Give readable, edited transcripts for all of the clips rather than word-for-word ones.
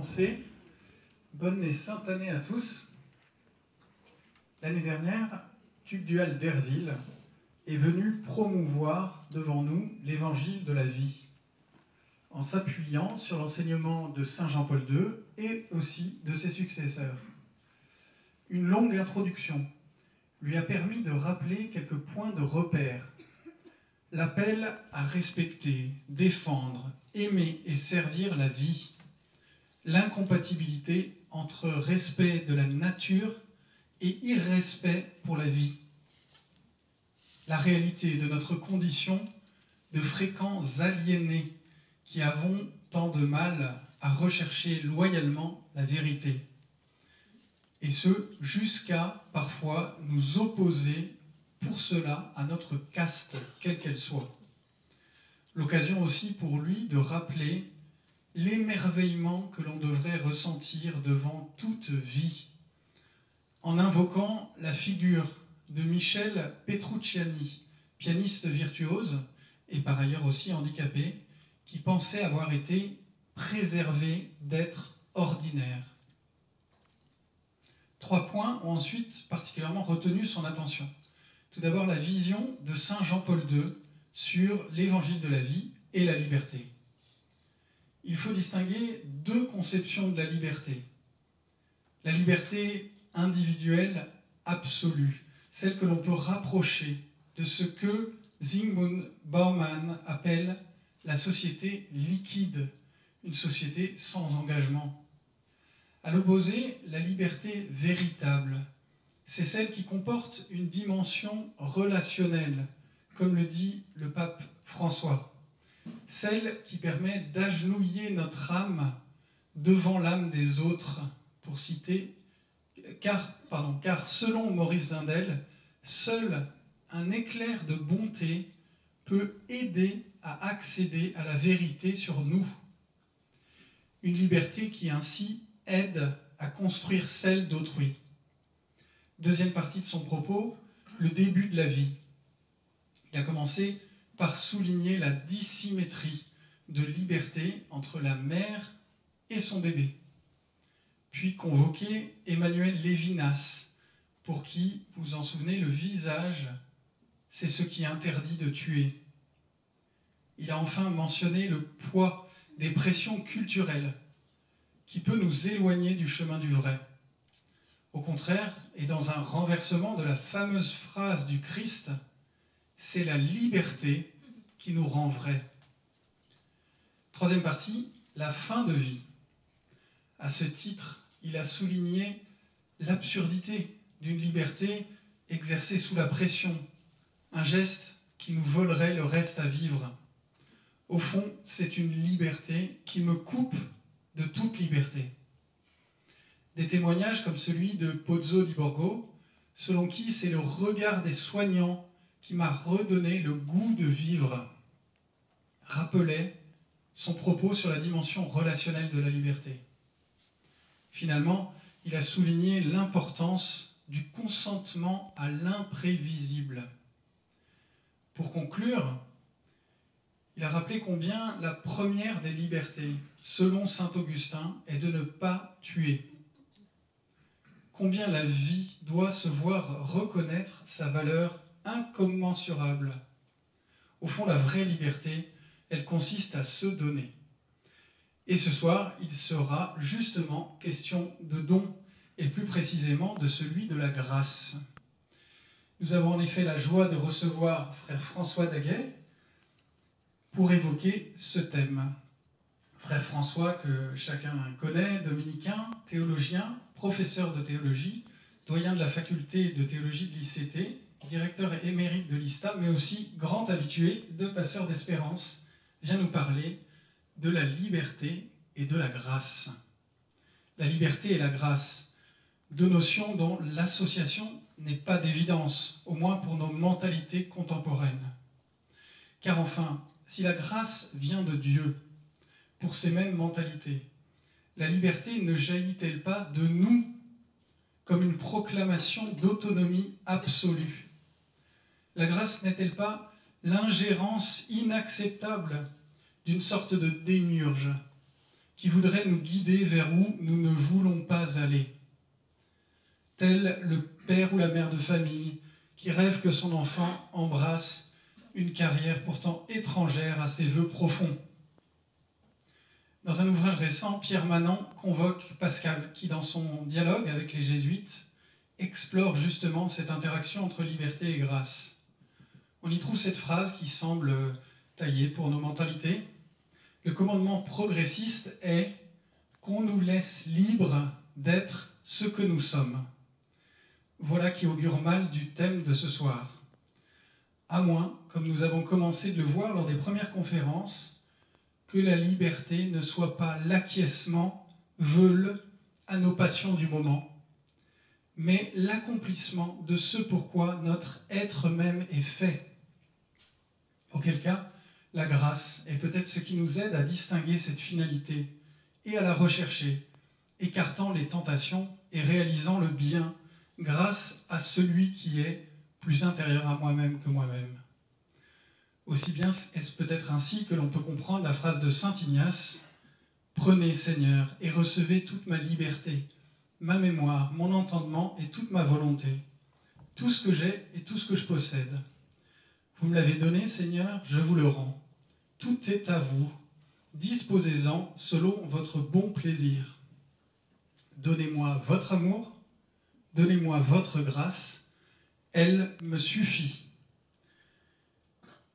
commencer. Bonne et sainte année à tous. L'année dernière, Tugdual d'Herville est venu promouvoir devant nous l'évangile de la vie, en s'appuyant sur l'enseignement de saint Jean-Paul II et aussi de ses successeurs. Une longue introduction lui a permis de rappeler quelques points de repère. L'appel à respecter, défendre, aimer et servir la vie. L'incompatibilité entre respect de la nature et irrespect pour la vie. La réalité de notre condition de fréquents aliénés qui avons tant de mal à rechercher loyalement la vérité. Et ce, jusqu'à parfois nous opposer pour cela à notre caste, quelle qu'elle soit. L'occasion aussi pour lui de rappeler l'émerveillement que l'on devrait ressentir devant toute vie, en invoquant la figure de Michel Petrucciani, pianiste virtuose et par ailleurs aussi handicapé, qui pensait avoir été préservé d'être ordinaire. 3 points ont ensuite particulièrement retenu son attention. Tout d'abord, la vision de saint Jean-Paul II sur l'évangile de la vie et la liberté. Il faut distinguer 2 conceptions de la liberté. La liberté individuelle absolue, celle que l'on peut rapprocher de ce que Zygmunt Bauman appelle la société liquide, une société sans engagement. À l'opposé, la liberté véritable, c'est celle qui comporte une dimension relationnelle, comme le dit le pape François. Celle qui permet d'agenouiller notre âme devant l'âme des autres, pour citer, car selon Maurice Zindel, seul un éclair de bonté peut aider à accéder à la vérité sur nous. Une liberté qui ainsi aide à construire celle d'autrui. Deuxième partie de son propos, le début de la vie. Il a commencé par souligner la dissymétrie de liberté entre la mère et son bébé. Puis convoqué Emmanuel Lévinas, pour qui, vous vous en souvenez, le visage, c'est ce qui interdit de tuer. Il a enfin mentionné le poids des pressions culturelles qui peut nous éloigner du chemin du vrai. Au contraire, et dans un renversement de la fameuse phrase du Christ, c'est la liberté qui nous rend vrais. Troisième partie, la fin de vie. À ce titre, il a souligné l'absurdité d'une liberté exercée sous la pression, un geste qui nous volerait le reste à vivre. Au fond, c'est une liberté qui me coupe de toute liberté. Des témoignages comme celui de Pozzo di Borgo, selon qui c'est le regard des soignants qui m'a redonné le goût de vivre, rappelait son propos sur la dimension relationnelle de la liberté. Finalement, il a souligné l'importance du consentement à l'imprévisible. Pour conclure, il a rappelé combien la première des libertés, selon saint Augustin, est de ne pas tuer. Combien la vie doit se voir reconnaître sa valeur incommensurable. Au fond, la vraie liberté, elle consiste à se donner. Et ce soir, il sera justement question de don, et plus précisément de celui de la grâce. Nous avons en effet la joie de recevoir frère François Daguet pour évoquer ce thème. Frère François, que chacun connaît, dominicain, théologien, professeur de théologie, doyen de la faculté de théologie de l'ICT, directeur émérite de l'ISTA, mais aussi grand habitué de Passeurs d'Espérance, vient nous parler de la liberté et de la grâce. La liberté et la grâce, 2 notions dont l'association n'est pas d'évidence, au moins pour nos mentalités contemporaines. Car enfin, si la grâce vient de Dieu, pour ces mêmes mentalités, la liberté ne jaillit-elle pas de nous comme une proclamation d'autonomie absolue? La grâce n'est-elle pas l'ingérence inacceptable d'une sorte de démiurge qui voudrait nous guider vers où nous ne voulons pas aller. Tel le père ou la mère de famille qui rêve que son enfant embrasse une carrière pourtant étrangère à ses vœux profonds. Dans un ouvrage récent, Pierre Manant convoque Pascal, qui dans son dialogue avec les jésuites explore justement cette interaction entre liberté et grâce. On y trouve cette phrase qui semble taillée pour nos mentalités. Le commandement progressiste est qu'on nous laisse libres d'être ce que nous sommes. Voilà qui augure mal du thème de ce soir. À moins, comme nous avons commencé de le voir lors des premières conférences, que la liberté ne soit pas l'acquiescement veule à nos passions du moment, mais l'accomplissement de ce pourquoi notre être même est fait. Auquel cas, la grâce est peut-être ce qui nous aide à distinguer cette finalité et à la rechercher, écartant les tentations et réalisant le bien grâce à celui qui est plus intérieur à moi-même que moi-même. Aussi bien est-ce peut-être ainsi que l'on peut comprendre la phrase de saint Ignace « Prenez, Seigneur, et recevez toute ma liberté, ma mémoire, mon entendement et toute ma volonté, tout ce que j'ai et tout ce que je possède. Vous me l'avez donné, Seigneur, je vous le rends. Tout est à vous. Disposez-en selon votre bon plaisir. Donnez-moi votre amour, donnez-moi votre grâce, elle me suffit. »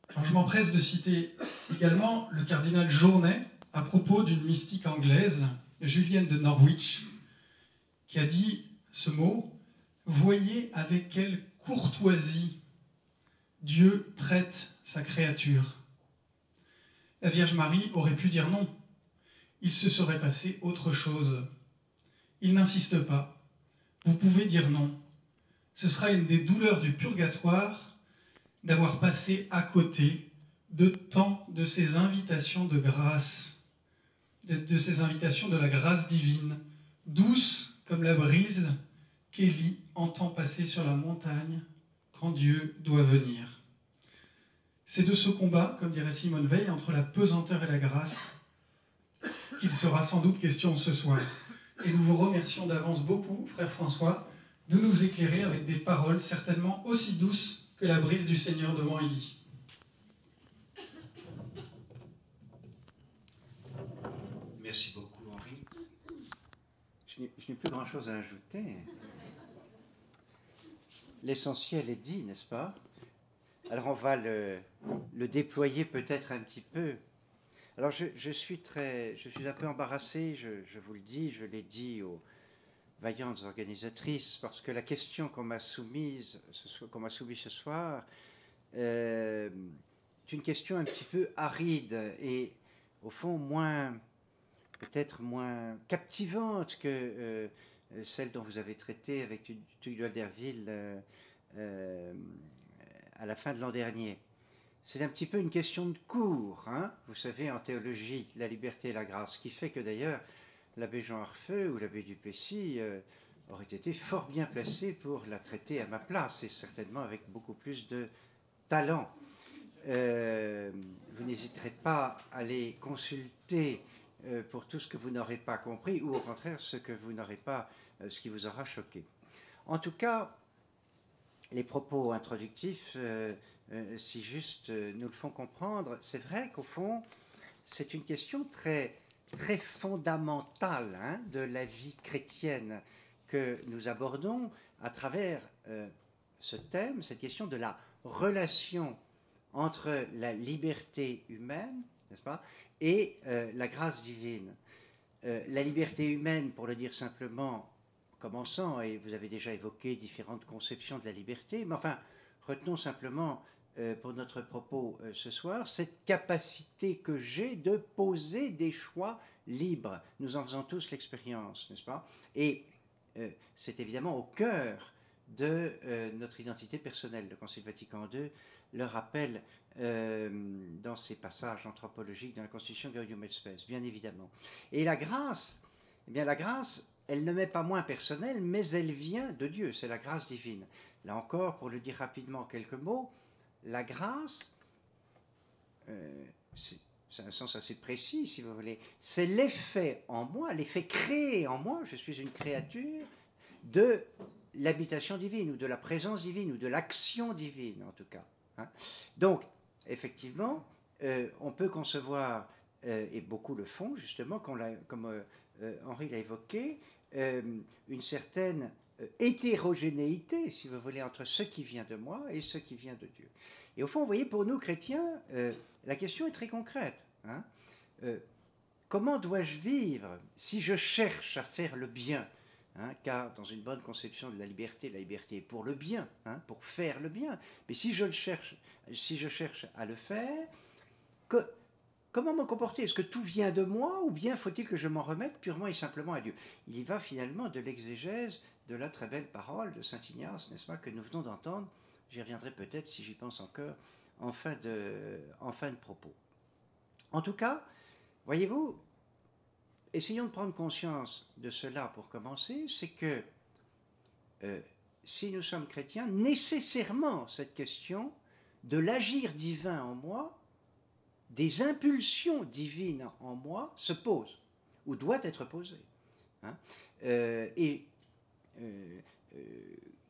Alors, je m'empresse de citer également le cardinal Journet à propos d'une mystique anglaise, Julienne de Norwich, qui a dit ce mot « Voyez avec quelle courtoisie Dieu traite sa créature. » La Vierge Marie aurait pu dire non. Il se serait passé autre chose. Il n'insiste pas. Vous pouvez dire non. Ce sera une des douleurs du purgatoire d'avoir passé à côté de tant de ces invitations de grâce, de ces invitations de la grâce divine, douce comme la brise qu'Élie entend passer sur la montagne quand Dieu doit venir. C'est de ce combat, comme dirait Simone Veil, entre la pesanteur et la grâce qu'il sera sans doute question ce soir. Et nous vous remercions d'avance beaucoup, frère François, de nous éclairer avec des paroles certainement aussi douces que la brise du Seigneur devant Élie. Merci beaucoup, Henri. Je n'ai plus grand-chose à ajouter. L'essentiel est dit, n'est-ce pas? Alors on va le déployer peut-être un petit peu. Alors je suis un peu embarrassé, je vous le dis, je l'ai dit aux vaillantes organisatrices, parce que la question qu'on m'a soumise ce soir est une question un petit peu aride et au fond peut-être moins captivante que celle dont vous avez traité avec Tugdual d'Herville à la fin de l'an dernier. C'est un petit peu une question de cours, hein, vous savez, en théologie, la liberté et la grâce, ce qui fait que d'ailleurs l'abbé Jean Arfeux ou l'abbé Duplessis auraient été fort bien placés pour la traiter à ma place, et certainement avec beaucoup plus de talent. Vous n'hésiterez pas à les consulter pour tout ce que vous n'aurez pas compris, ou au contraire ce qui vous aura choqué. En tout cas, les propos introductifs, si juste nous le font comprendre, c'est vrai qu'au fond, c'est une question très, très fondamentale, hein, de la vie chrétienne que nous abordons à travers ce thème, cette question de la relation entre la liberté humaine, n'est-ce pas, et la grâce divine. La liberté humaine, pour le dire simplement, commençant, et vous avez déjà évoqué différentes conceptions de la liberté, mais enfin, retenons simplement pour notre propos ce soir, cette capacité que j'ai de poser des choix libres. Nous en faisons tous l'expérience, n'est-ce pas? Et c'est évidemment au cœur de notre identité personnelle. Le Concile Vatican II le rappelle dans ses passages anthropologiques dans la Constitution Gaudium et Spes, bien évidemment. Et la grâce, eh bien la grâce, elle ne m'est pas moins personnelle, mais elle vient de Dieu, c'est la grâce divine. Là encore, pour le dire rapidement en quelques mots, la grâce, c'est un sens assez précis, si vous voulez, c'est l'effet en moi, l'effet créé en moi, je suis une créature, de l'habitation divine, ou de la présence divine, ou de l'action divine, en tout cas. Hein. Donc, effectivement, on peut concevoir, et beaucoup le font, justement, comme Henri l'a évoqué, une certaine hétérogénéité, si vous voulez, entre ce qui vient de moi et ce qui vient de Dieu. Et au fond, vous voyez, pour nous chrétiens, la question est très concrète. Hein. Comment dois-je vivre si je cherche à faire le bien, hein, car dans une bonne conception de la liberté est pour le bien, hein, pour faire le bien. Mais si je cherche à le faire, comment me comporter? Est-ce que tout vient de moi, ou bien faut-il que je m'en remette purement et simplement à Dieu? Il y va finalement de l'exégèse de la très belle parole de saint Ignace, n'est-ce pas, que nous venons d'entendre. J'y reviendrai peut-être, si j'y pense encore, en fin de propos. En tout cas, voyez-vous, essayons de prendre conscience de cela pour commencer, c'est que si nous sommes chrétiens, nécessairement cette question de l'agir divin en moi, des impulsions divines en moi, se pose, ou doit être posée. Hein.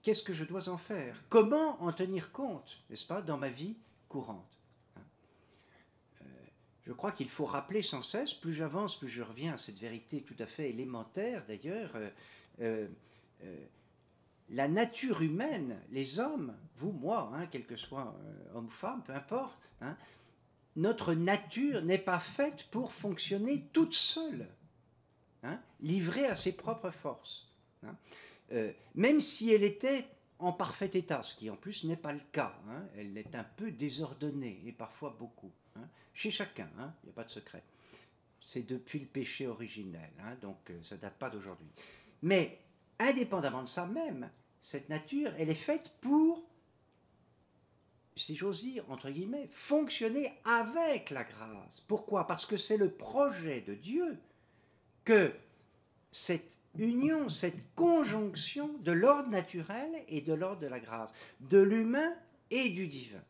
Qu'est-ce que je dois en faire? Comment en tenir compte, n'est-ce pas, dans ma vie courante? Je crois qu'il faut rappeler sans cesse, plus j'avance, plus je reviens à cette vérité tout à fait élémentaire d'ailleurs, la nature humaine, les hommes, vous, moi, hein, quel que soit homme ou femme, peu importe, hein, notre nature n'est pas faite pour fonctionner toute seule, hein, livrée à ses propres forces. Hein. Même si elle était en parfait état, ce qui en plus n'est pas le cas, hein, elle est un peu désordonnée, et parfois beaucoup, hein, chez chacun, hein, il n'y a pas de secret. C'est depuis le péché originel, hein, donc ça ne date pas d'aujourd'hui. Mais indépendamment de ça même, cette nature, elle est faite pour, si j'ose dire, entre guillemets, fonctionner avec la grâce. Pourquoi? Parce que c'est le projet de Dieu que cette union, cette conjonction de l'ordre naturel et de l'ordre de la grâce, de l'humain et du divin.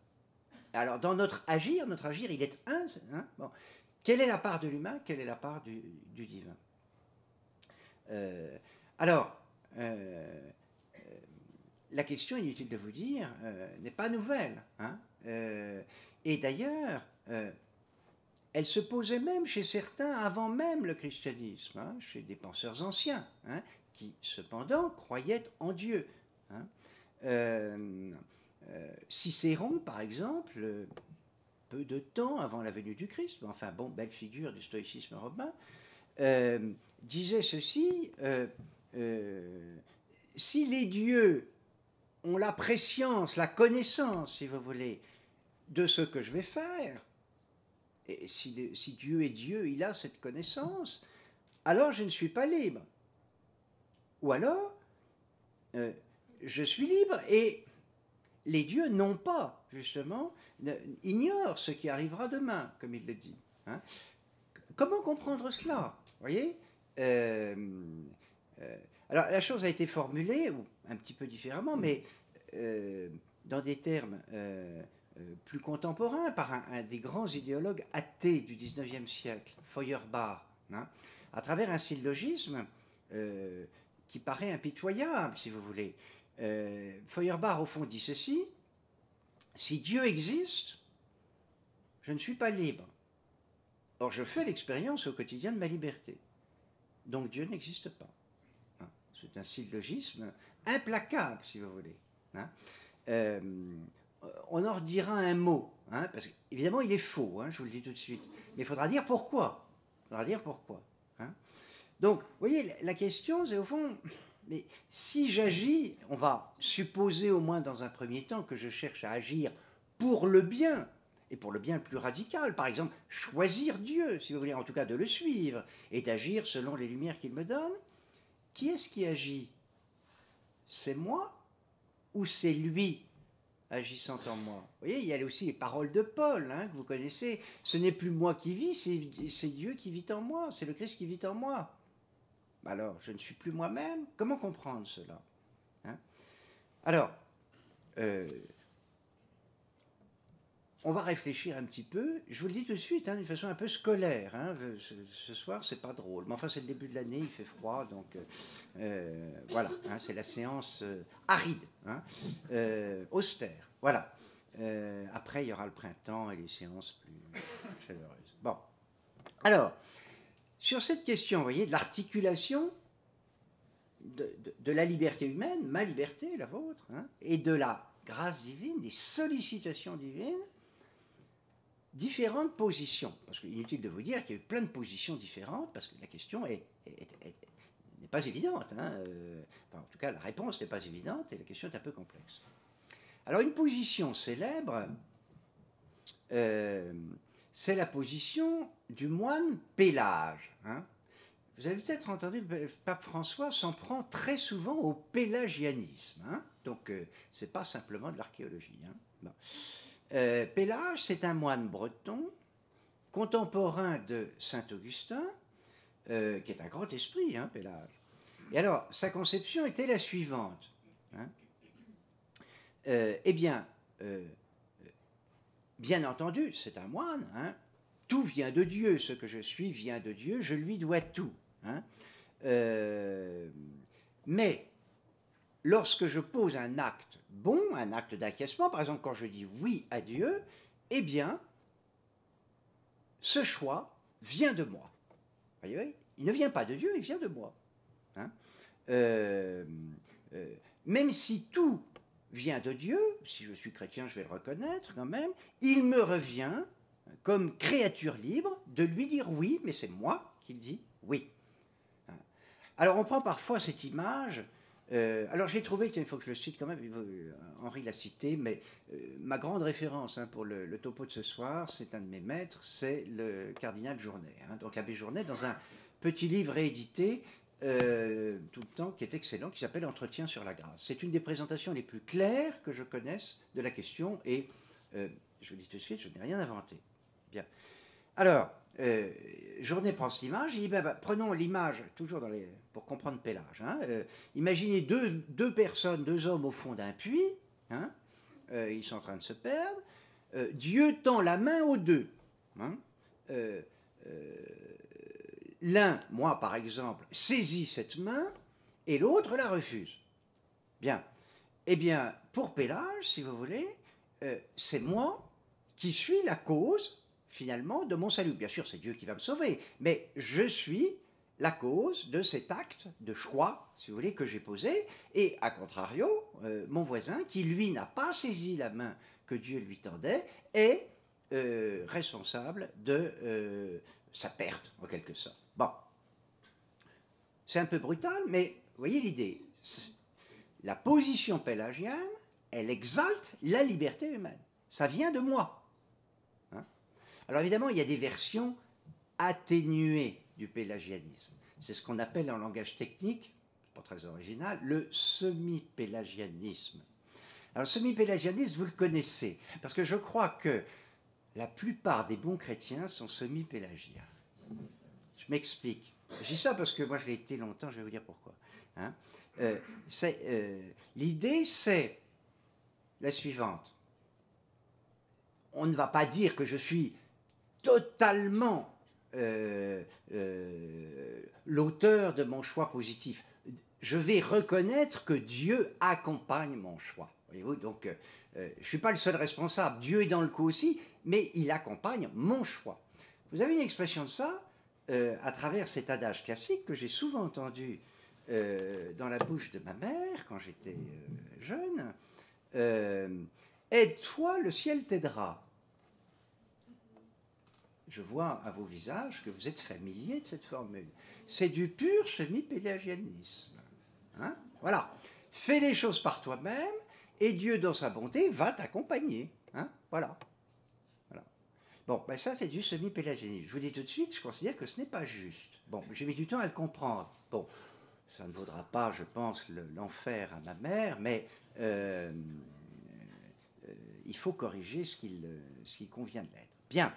Alors, dans notre agir, il est un. Hein, bon. Quelle est la part de l'humain? Quelle est la part du divin? La question, inutile de vous dire, n'est pas nouvelle. Hein, et d'ailleurs, elle se posait même chez certains avant même le christianisme, hein, chez des penseurs anciens, hein, qui cependant croyaient en Dieu. Hein. Cicéron, par exemple, peu de temps avant la venue du Christ, enfin bon, belle figure du stoïcisme romain, disait ceci, si les dieux ont la prescience, la connaissance, si vous voulez, de ce que je vais faire, et si Dieu est Dieu, il a cette connaissance, alors je ne suis pas libre. Ou alors, je suis libre et les dieux n'ont pas, justement, ignorent ce qui arrivera demain, comme il le dit. Hein. Comment comprendre cela? Vous voyez, alors la chose a été formulée, ou un petit peu différemment, mais dans des termes plus contemporain, par un des grands idéologues athées du XIXe siècle, Feuerbach, hein, à travers un syllogisme qui paraît impitoyable, si vous voulez. Feuerbach, au fond, dit ceci: si Dieu existe, je ne suis pas libre. Or, je fais l'expérience au quotidien de ma liberté. Donc, Dieu n'existe pas. Hein. C'est un syllogisme implacable, si vous voulez. Hein. On en redira un mot, hein, parce qu'évidemment il est faux, hein, je vous le dis tout de suite, mais il faudra dire pourquoi. Hein. Donc, vous voyez, la question c'est au fond, mais si j'agis, on va supposer au moins dans un premier temps que je cherche à agir pour le bien, et pour le bien le plus radical, par exemple, choisir Dieu, si vous voulez, en tout cas de le suivre, et d'agir selon les lumières qu'il me donne. Qui est-ce qui agit? C'est moi ou c'est lui agissant en moi? Vous voyez, il y a aussi les paroles de Paul, hein, que vous connaissez. Ce n'est plus moi qui vis, c'est Dieu qui vit en moi, c'est le Christ qui vit en moi. Alors, je ne suis plus moi-même. Comment comprendre cela? Hein? Alors, on va réfléchir un petit peu. Je vous le dis tout de suite, hein, d'une façon un peu scolaire. Hein. Ce soir, c'est pas drôle. Mais enfin, c'est le début de l'année, il fait froid, donc voilà. Hein, c'est la séance aride, hein, austère. Voilà. Après, il y aura le printemps et les séances plus chaleureuses. Bon. Alors, sur cette question, vous voyez, de l'articulation de la liberté humaine, ma liberté, la vôtre, hein, et de la grâce divine, des sollicitations divines, différentes positions. Parce qu'il est inutile de vous dire qu'il y a eu plein de positions différentes, parce que la question n'est pas évidente. Hein, enfin, en tout cas, la réponse n'est pas évidente, et la question est un peu complexe. Alors, une position célèbre, c'est la position du moine Pélage. Hein. Vous avez peut-être entendu, le pape François s'en prend très souvent au pélagianisme. Hein. Donc, ce n'est pas simplement de l'archéologie. Hein. Bon. Pélage, c'est un moine breton, contemporain de Saint-Augustin, qui est un grand esprit, hein, Pélage. Et alors, sa conception était la suivante. Hein. Eh bien, bien entendu, c'est un moine, hein, tout vient de Dieu, ce que je suis vient de Dieu, je lui dois tout. Hein. Mais lorsque je pose un acte bon, un acte d'acquiescement, par exemple quand je dis oui à Dieu, eh bien, ce choix vient de moi. Vous voyez, il ne vient pas de Dieu, il vient de moi. Hein. Même si tout vient de Dieu, si je suis chrétien, je vais le reconnaître quand même, il me revient, comme créature libre, de lui dire oui, mais c'est moi qui dis oui. Alors on prend parfois cette image, alors j'ai trouvé, il faut que je le cite quand même, Henri l'a cité, mais ma grande référence hein, pour le topo de ce soir, c'est un de mes maîtres, c'est le cardinal Journet. Hein, donc l'abbé Journet, dans un petit livre réédité, tout le temps, qui est excellent, qui s'appelle Entretien sur la grâce. C'est une des présentations les plus claires que je connaisse de la question, et je vous dis tout de suite, je n'ai rien inventé. Bien. Alors, Journet prend cette image, il dit, prenons l'image, toujours pour comprendre Pélage. Hein, imaginez deux personnes, deux hommes au fond d'un puits, hein, ils sont en train de se perdre, Dieu tend la main aux deux. Hein, l'un, moi par exemple, saisit cette main et l'autre la refuse. Bien. Eh bien, pour Pélage, si vous voulez, c'est moi qui suis la cause finalement de mon salut. Bien sûr, c'est Dieu qui va me sauver, mais je suis la cause de cet acte de choix, si vous voulez, que j'ai posé, et à contrario, mon voisin, qui lui n'a pas saisi la main que Dieu lui tendait, est responsable de sa perte, en quelque sorte. Bon, c'est un peu brutal, mais vous voyez l'idée. La position pélagienne, elle exalte la liberté humaine. Ça vient de moi. Alors évidemment, il y a des versions atténuées du pélagianisme. C'est ce qu'on appelle en langage technique, pas très original, le semi-pélagianisme. Alors le semi-pélagianisme, vous le connaissez, parce que je crois que la plupart des bons chrétiens sont semi-pélagiens. Je m'explique. Je dis ça parce que moi je l'ai été longtemps, je vais vous dire pourquoi. Hein. L'idée, c'est la suivante. On ne va pas dire que je suis totalement l'auteur de mon choix positif. Je vais reconnaître que Dieu accompagne mon choix. Voyez-vous, donc je ne suis pas le seul responsable. Dieu est dans le coup aussi, mais il accompagne mon choix. Vous avez une expression de ça à travers cet adage classique que j'ai souvent entendu dans la bouche de ma mère quand j'étais jeune. Aide-toi, le ciel t'aidera. Je vois à vos visages que vous êtes familiers de cette formule. C'est du pur semi-pélagianisme. Hein, voilà. Fais les choses par toi-même et Dieu, dans sa bonté, va t'accompagner. Hein, voilà. Voilà. Bon, ben ça, c'est du semi-pélagianisme. Je vous dis tout de suite, je considère que ce n'est pas juste. Bon, j'ai mis du temps à le comprendre. Bon, ça ne vaudra pas, je pense, l'enfer à ma mère, mais il faut corriger ce qui convient de l'être. Bien.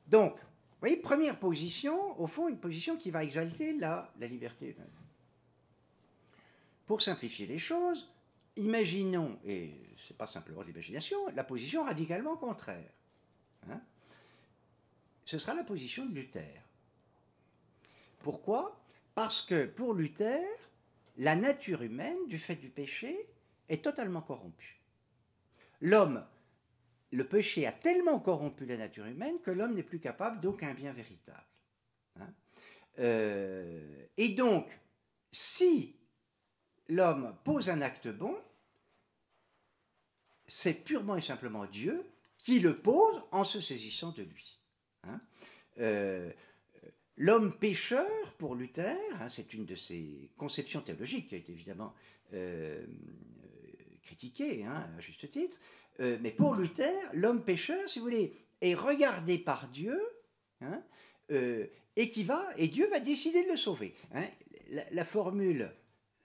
Donc, vous voyez, première position, au fond, une position qui va exalter la liberté humaine. Pour simplifier les choses, imaginons, et ce n'est pas simplement l'imagination, la position radicalement contraire. hein, ce sera la position de Luther. Pourquoi? Parce que pour Luther, la nature humaine, du fait du péché, est totalement corrompue. L'homme, le péché a tellement corrompu la nature humaine que l'homme n'est plus capable d'aucun bien véritable. Hein. Et donc, si l'homme pose un acte bon, c'est purement et simplement Dieu qui le pose en se saisissant de lui. Hein. L'homme pécheur, pour Luther, hein, c'est une de ses conceptions théologiques qui a été évidemment critiquée, hein, à juste titre, mais pour Luther, l'homme pécheur, si vous voulez, est regardé par Dieu, hein, et Dieu va décider de le sauver. Hein. La formule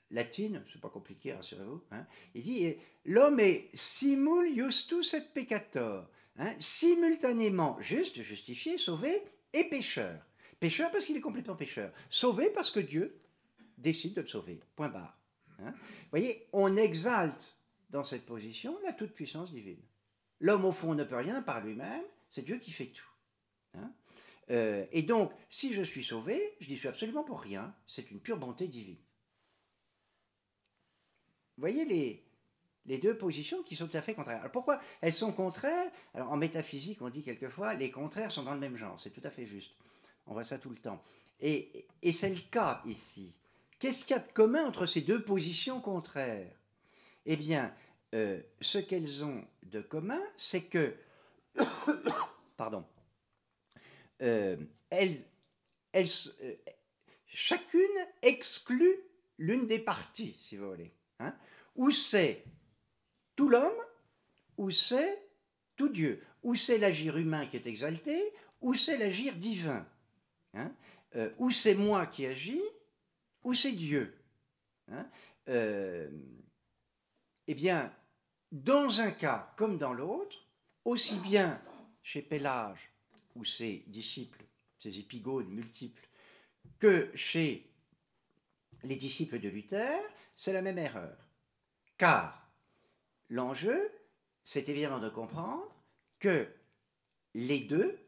latine, c'est pas compliqué, rassurez-vous, hein, il dit l'homme est simul justus et peccator, hein, simultanément juste, justifié, sauvé, et pécheur. Pécheur parce qu'il est complètement pécheur. Sauvé parce que Dieu décide de le sauver. Point barre. Hein. Vous voyez, on exalte dans cette position la toute-puissance divine. L'homme, au fond, ne peut rien par lui-même, c'est Dieu qui fait tout. Hein. Et donc, si je suis sauvé, je n'y suis absolument pour rien, c'est une pure bonté divine. Vous voyez les deux positions qui sont tout à fait contraires. Alors pourquoi elles sont contraires? Alors en métaphysique, on dit quelquefois, les contraires sont dans le même genre, c'est tout à fait juste. On voit ça tout le temps. Et c'est le cas ici. Qu'est-ce qu'il y a de commun entre ces deux positions contraires? Eh bien, ce qu'elles ont de commun, c'est que, pardon, chacune exclut l'une des parties, si vous voulez. Hein, ou c'est tout l'homme, ou c'est tout Dieu. Ou c'est l'agir humain qui est exalté, ou c'est l'agir divin. Hein, ou c'est moi qui agis, ou c'est Dieu. Hein, eh bien, dans un cas comme dans l'autre, aussi bien chez Pélage ou ses disciples, ses épigones multiples, que chez les disciples de Luther, c'est la même erreur. Car l'enjeu, c'est évidemment de comprendre que les deux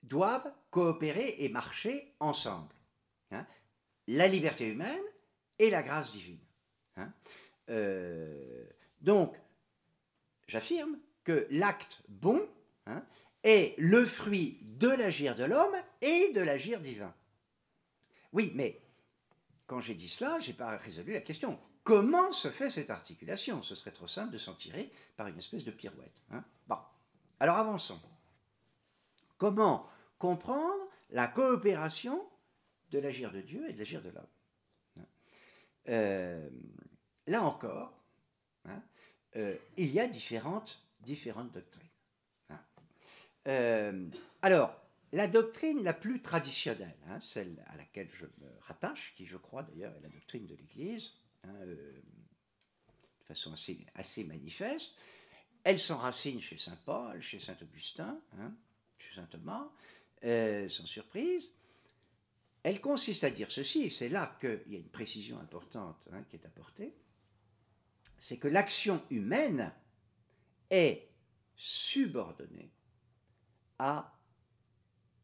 doivent coopérer et marcher ensemble. Hein, la liberté humaine et la grâce divine. Hein, donc, j'affirme que l'acte bon, hein, est le fruit de l'agir de l'homme et de l'agir divin. Oui, mais quand j'ai dit cela, je n'ai pas résolu la question. Comment se fait cette articulation? Ce serait trop simple de s'en tirer par une espèce de pirouette. Hein. Bon, alors avançons. Comment comprendre la coopération de l'agir de Dieu et de l'agir de l'homme? Là encore, hein, il y a différentes doctrines. Hein. Alors, la doctrine la plus traditionnelle, hein, celle à laquelle je me rattache, qui je crois d'ailleurs est la doctrine de l'Église, hein, de façon assez manifeste, elle s'enracine chez saint Paul, chez saint Augustin, hein, chez saint Thomas, sans surprise. Elle consiste à dire ceci, et c'est là qu'il y a une précision importante, hein, qui est apportée, c'est que l'action humaine est subordonnée à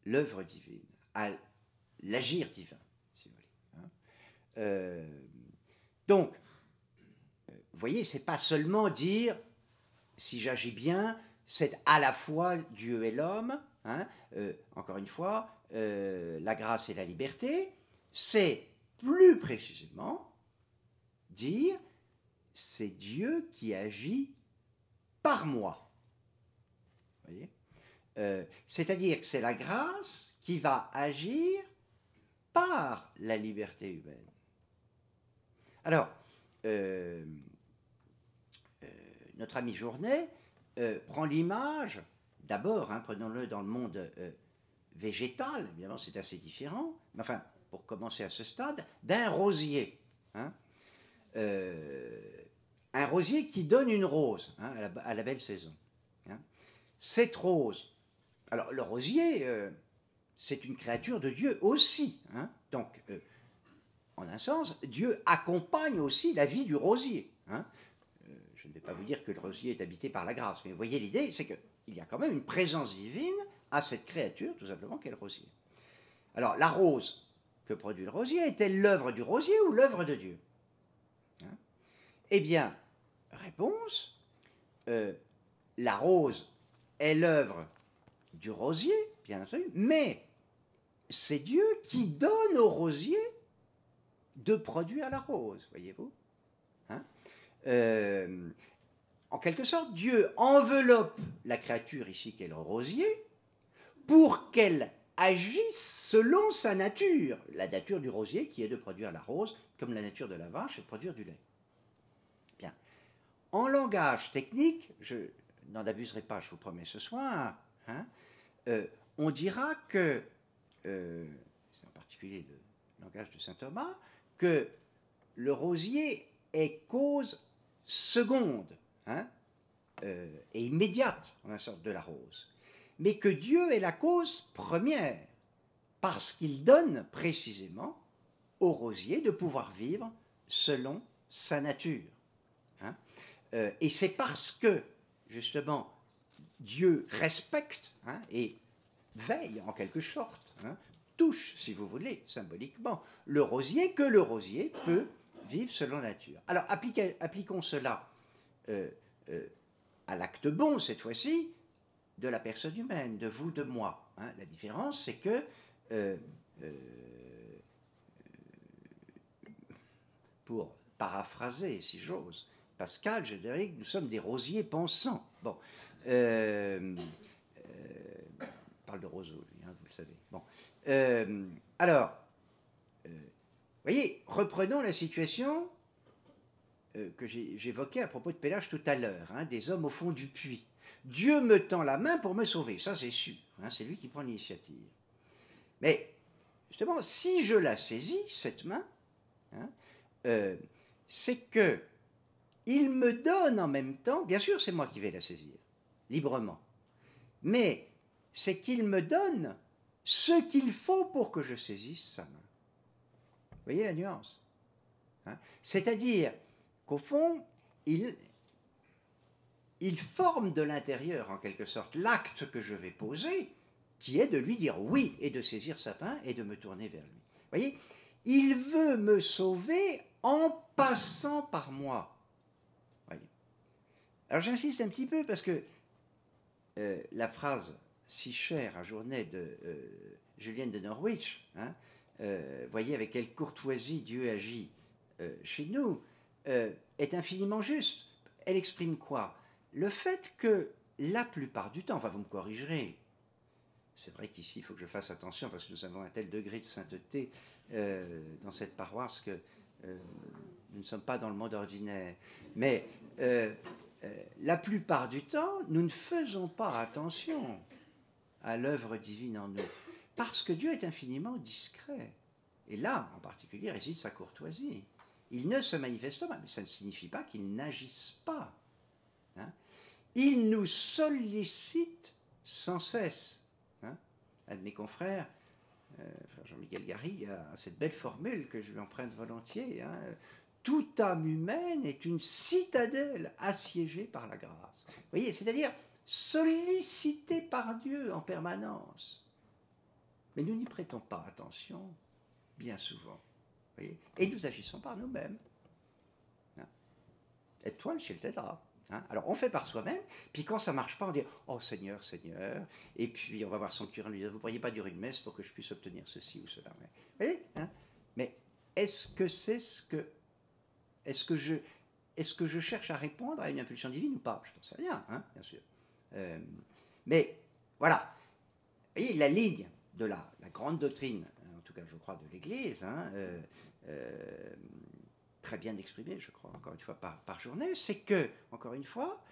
l'œuvre divine, à l'agir divin, si vous voulez. Hein. Donc, vous voyez, c'est pas seulement dire, si j'agis bien, c'est à la fois Dieu et l'homme, hein, encore une fois, la grâce et la liberté, c'est plus précisément dire, c'est Dieu qui agit par moi. Vous voyez, c'est-à-dire que c'est la grâce qui va agir par la liberté humaine. Alors, notre ami Journet prend l'image, d'abord, hein, prenons-le dans le monde végétal, évidemment c'est assez différent, mais enfin, pour commencer à ce stade, d'un rosier. Hein, un rosier qui donne une rose, hein, à la belle saison. Hein. Cette rose, alors le rosier, c'est une créature de Dieu aussi. Hein, donc, en un sens, Dieu accompagne aussi la vie du rosier. Hein. Je ne vais pas vous dire que le rosier est habité par la grâce, mais vous voyez l'idée, c'est que il y a quand même une présence divine à cette créature, tout simplement, qu'est le rosier. Alors, la rose que produit le rosier, est-elle l'œuvre du rosier ou l'œuvre de Dieu? Hein? Eh bien, réponse, la rose est l'œuvre du rosier, bien entendu, mais c'est Dieu qui donne au rosier de produire la rose, voyez-vous. Hein? En quelque sorte, Dieu enveloppe la créature ici qu'est le rosier pour qu'elle agisse selon sa nature, la nature du rosier qui est de produire la rose, comme la nature de la vache est de produire du lait. Bien. En langage technique, je n'en abuserai pas, je vous promets ce soir, hein, on dira que, c'est en particulier le langage de saint Thomas, que le rosier est cause seconde, hein, et immédiate, en un sorte, de la rose, mais que Dieu est la cause première, parce qu'il donne précisément au rosier de pouvoir vivre selon sa nature. Hein. Et c'est parce que, justement, Dieu respecte, hein, et veille en quelque sorte, hein, touche, si vous voulez, symboliquement, le rosier, que le rosier peut vivre selon la nature. Alors, appliquons cela à l'acte bon, cette fois-ci, de la personne humaine, de vous, de moi. Hein. La différence, c'est que pour paraphraser, si j'ose, Pascal, je dirais que nous sommes des rosiers pensants. Bon, on parle de roseau, lui, hein, vous le savez. Bon, alors, voyez, reprenons la situation que j'évoquais à propos de Pélage tout à l'heure, hein, des hommes au fond du puits. Dieu me tend la main pour me sauver, ça c'est sûr, hein, c'est lui qui prend l'initiative. Mais, justement, si je la saisis, cette main, hein, c'est que il me donne en même temps, bien sûr c'est moi qui vais la saisir, librement, mais c'est qu'il me donne ce qu'il faut pour que je saisisse sa main. Vous voyez la nuance, hein? C'est-à-dire qu'au fond, il forme de l'intérieur, en quelque sorte, l'acte que je vais poser, qui est de lui dire oui, et de saisir sa main, et de me tourner vers lui. Vous voyez, il veut me sauver en passant par moi. Voyez. Alors j'insiste un petit peu, parce que la phrase si chère à Journet de Julienne de Norwich, hein, voyez avec quelle courtoisie Dieu agit chez nous, est infiniment juste. Elle exprime quoi? Le fait que la plupart du temps, enfin vous me corrigerez, c'est vrai qu'ici il faut que je fasse attention parce que nous avons un tel degré de sainteté dans cette paroisse que nous ne sommes pas dans le monde ordinaire, mais la plupart du temps nous ne faisons pas attention à l'œuvre divine en nous, parce que Dieu est infiniment discret, et là en particulier réside sa courtoisie. Il ne se manifeste pas, mais ça ne signifie pas qu'il n'agisse pas. Hein. Il nous sollicite sans cesse. Hein. Un de mes confrères, frère Jean-Michel Gary, a cette belle formule que je lui emprunte volontiers. Hein. Toute âme humaine est une citadelle assiégée par la grâce. Vous voyez, c'est-à-dire sollicitée par Dieu en permanence. Mais nous n'y prêtons pas attention, bien souvent. Voyez, et nous agissons par nous-mêmes. Hein. Aide-toi, le ciel t'aidera. Hein. Alors on fait par soi-même, puis quand ça ne marche pas, on dit « Oh Seigneur, Seigneur », et puis on va voir son curé, on lui dit « Vous ne pourriez pas durer une messe pour que je puisse obtenir ceci ou cela ». Vous voyez, hein. Mais est-ce que c'est ce que... Est-ce que je cherche à répondre à une impulsion divine ou pas? Je n'en sais rien, hein, bien sûr. Mais voilà, vous voyez, la ligne de la grande doctrine, en tout cas je crois de l'Église, hein, très bien exprimée, je crois, encore une fois, par Journet, c'est que, encore une fois,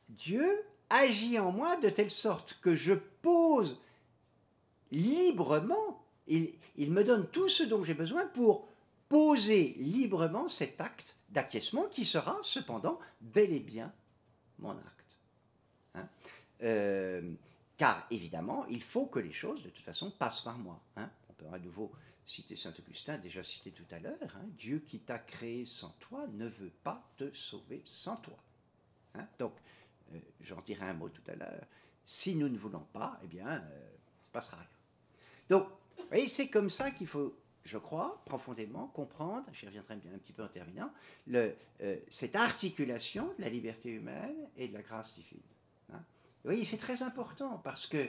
Dieu agit en moi de telle sorte que je pose librement, il me donne tout ce dont j'ai besoin pour poser librement cet acte d'acquiescement qui sera cependant bel et bien mon acte. Hein. Car évidemment, il faut que les choses, de toute façon, passent par moi. Hein. On peut à nouveau citer saint Augustin, déjà cité tout à l'heure, hein, Dieu qui t'a créé sans toi ne veut pas te sauver sans toi. Hein. Donc, j'en dirai un mot tout à l'heure, si nous ne voulons pas, eh bien, il ne se passera rien. Donc, vous voyez, c'est comme ça qu'il faut, je crois, profondément comprendre, j'y reviendrai bien un petit peu en terminant, cette articulation de la liberté humaine et de la grâce divine. Hein. Vous voyez, c'est très important parce que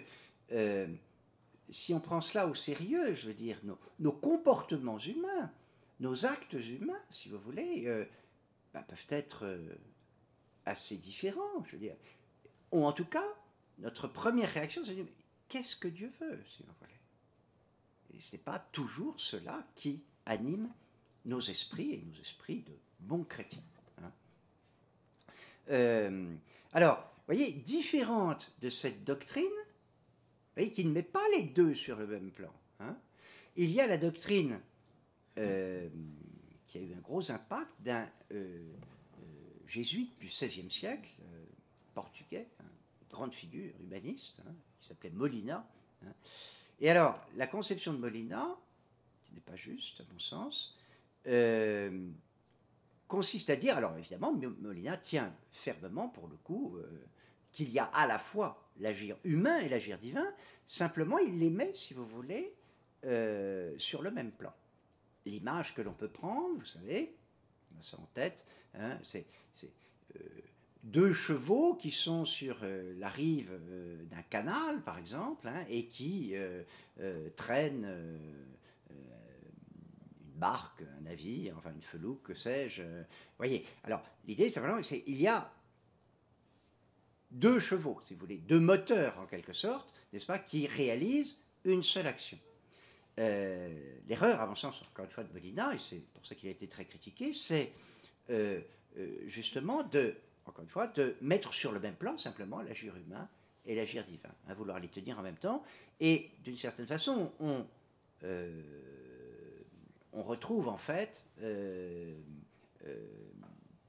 si on prend cela au sérieux, je veux dire, nos comportements humains, nos actes humains, si vous voulez, peuvent être assez différents, je veux dire. Ou en tout cas, notre première réaction, c'est de dire, qu'est-ce que Dieu veut, si vous voulez? Et ce n'est pas toujours cela qui anime nos esprits, et nos esprits de bons chrétiens. Hein. Alors, vous voyez, différente de cette doctrine, vous voyez, qui ne met pas les deux sur le même plan, hein, il y a la doctrine qui a eu un gros impact d'un jésuite du XVIe siècle, portugais, hein, grande figure humaniste, hein, qui s'appelait Molina. Hein. Et alors, la conception de Molina, qui n'est pas juste à mon sens, consiste à dire, alors évidemment, Molina tient fermement pour le coup qu'il y a à la fois l'agir humain et l'agir divin, simplement il les met, si vous voulez, sur le même plan. L'image que l'on peut prendre, vous savez, on a ça en tête, hein, c'est deux chevaux qui sont sur la rive d'un canal, par exemple, hein, et qui traînent une barque, un navire, enfin une felouque, que sais-je. Voyez, alors l'idée, simplement, c'est qu'il y a deux chevaux, si vous voulez, deux moteurs en quelque sorte, n'est-ce pas, qui réalisent une seule action. L'erreur, à mon sens, encore une fois, de Molina, et c'est pour ça qu'il a été très critiqué, c'est justement encore une fois, de mettre sur le même plan simplement l'agir humain et l'agir divin, hein, vouloir les tenir en même temps. Et d'une certaine façon, on retrouve en fait,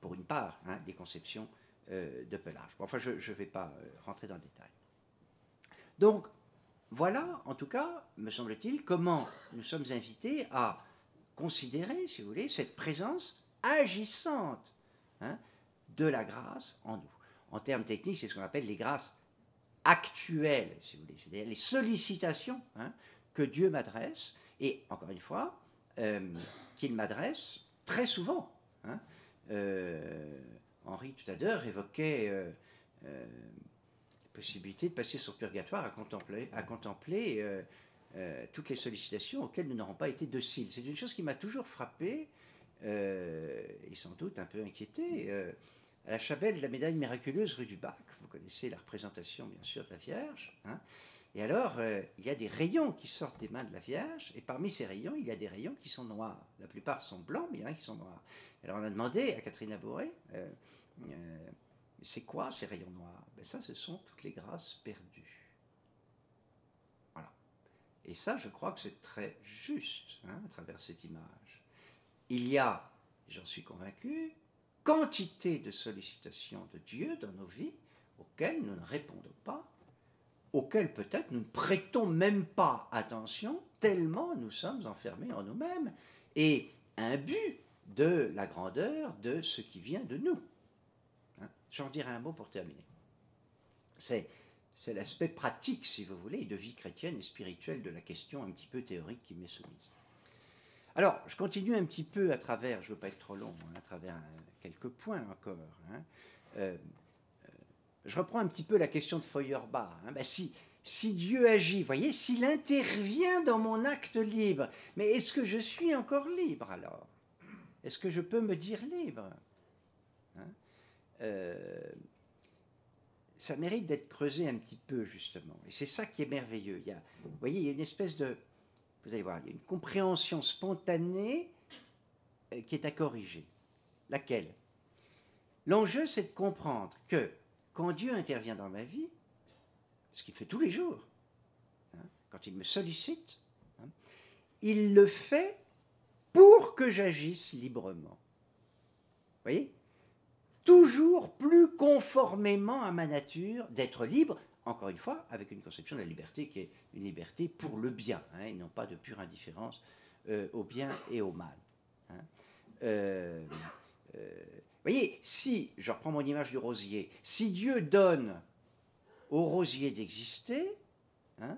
pour une part, hein, des conceptions de Pelage. Bon, enfin, je ne vais pas rentrer dans le détail. Donc, voilà, en tout cas, me semble-t-il, comment nous sommes invités à considérer, si vous voulez, cette présence agissante, hein, de la grâce en nous. En termes techniques, c'est ce qu'on appelle les grâces actuelles, si vous voulez, c'est-à-dire les sollicitations, hein, que Dieu m'adresse, et encore une fois, qu'il m'adresse très souvent. Hein. Henri, tout à l'heure, évoquait la possibilité de passer sur le purgatoire à contempler toutes les sollicitations auxquelles nous n'aurons pas été dociles. C'est une chose qui m'a toujours frappé, et sans doute un peu inquiété. À la chapelle de la médaille miraculeuse rue du Bac, vous connaissez la représentation bien sûr de la Vierge, hein, et alors il y a des rayons qui sortent des mains de la Vierge, et parmi ces rayons, il y a des rayons qui sont noirs. La plupart sont blancs, mais il y en a qui sont noirs. Alors on a demandé à Catherine Labouré, c'est quoi ces rayons noirs? Ben ça, ce sont toutes les grâces perdues. Voilà. Et ça, je crois que c'est très juste, hein, à travers cette image. Il y a, j'en suis convaincu, quantité de sollicitations de Dieu dans nos vies auxquelles nous ne répondons pas, auxquelles peut-être nous ne prêtons même pas attention, tellement nous sommes enfermés en nous-mêmes, et imbus de la grandeur de ce qui vient de nous. Hein. J'en dirai un mot pour terminer. C'est l'aspect pratique, si vous voulez, de vie chrétienne et spirituelle de la question un petit peu théorique qui m'est soumise. Alors, je continue un petit peu à travers, je ne veux pas être trop long, hein, à travers quelques points encore. Hein. Je reprends un petit peu la question de Feuerbach. Hein. Ben, si Dieu agit, vous voyez, s'il intervient dans mon acte libre, mais est-ce que je suis encore libre alors? Est-ce que je peux me dire libre? Hein. Ça mérite d'être creusé un petit peu, justement. Et c'est ça qui est merveilleux. Vous voyez, il y a une espèce de... Vous allez voir, il y a une compréhension spontanée qui est à corriger. Laquelle? L'enjeu, c'est de comprendre que quand Dieu intervient dans ma vie, ce qu'il fait tous les jours, hein, quand il me sollicite, hein, il le fait pour que j'agisse librement. Vous voyez? Toujours plus conformément à ma nature d'être libre, encore une fois, avec une conception de la liberté qui est une liberté pour le bien, hein, et non pas de pure indifférence au bien et au mal. Hein. voyez, si, je reprends mon image du rosier, si Dieu donne au rosier d'exister, hein,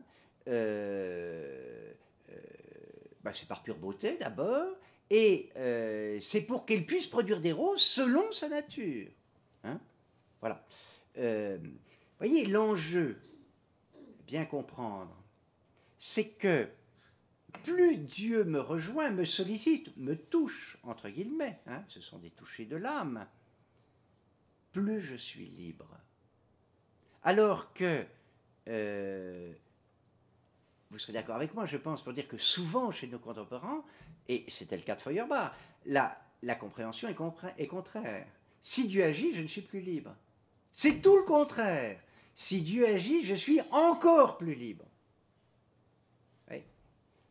c'est par pure beauté d'abord, et c'est pour qu'elle puisse produire des roses selon sa nature. Hein, voilà. Voyez, l'enjeu, bien comprendre, c'est que plus Dieu me rejoint, me sollicite, me touche, entre guillemets, hein, ce sont des touchés de l'âme, plus je suis libre. Alors que, vous serez d'accord avec moi, je pense, pour dire que souvent chez nos contemporains, et c'était le cas de Feuerbach, la compréhension est contraire. Si Dieu agit, je ne suis plus libre. C'est tout le contraire. Si Dieu agit, je suis encore plus libre. Oui.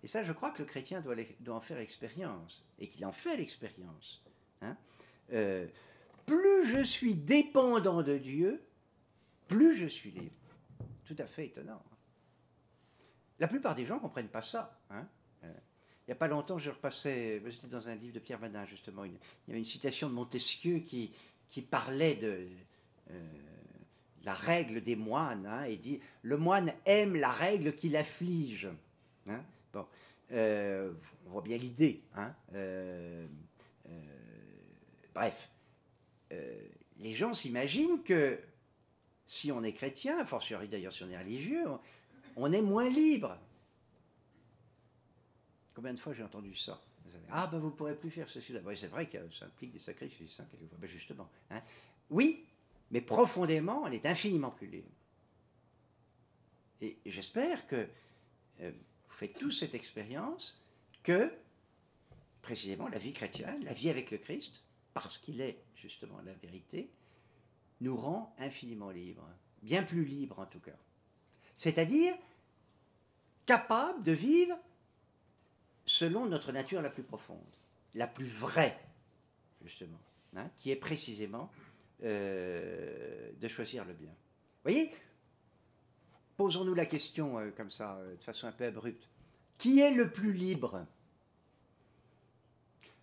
Et ça, je crois que le chrétien doit en faire expérience, et qu'il en fait l'expérience. Hein. Plus je suis dépendant de Dieu, plus je suis libre. Tout à fait étonnant. La plupart des gens ne comprennent pas ça. Hein. Il n'y a pas longtemps, j'étais dans un livre de Pierre Vadin, justement, il y avait une citation de Montesquieu qui parlait de la règle des moines, hein, et dit « Le moine aime la règle qui l'afflige. Hein. » Bon, on voit bien l'idée. Hein. Bref, les gens s'imaginent que si on est chrétien, a fortiori d'ailleurs si on est religieux, on est moins libre. Combien de fois j'ai entendu ça? Ah ben vous ne pourrez plus faire ceci. Oui, c'est vrai que ça implique des sacrifices, hein, quelquefois. Ben justement. Hein. Oui, mais profondément, on est infiniment plus libre. Et j'espère que vous faites tous cette expérience que, précisément, la vie chrétienne, la vie avec le Christ, parce qu'il est justement la vérité, nous rend infiniment libres. Bien plus libres en tout cas. C'est-à-dire capable de vivre selon notre nature la plus profonde, la plus vraie, justement, hein, qui est précisément de choisir le bien. Vous voyez, posons-nous la question comme ça, de façon un peu abrupte. Qui est le plus libre?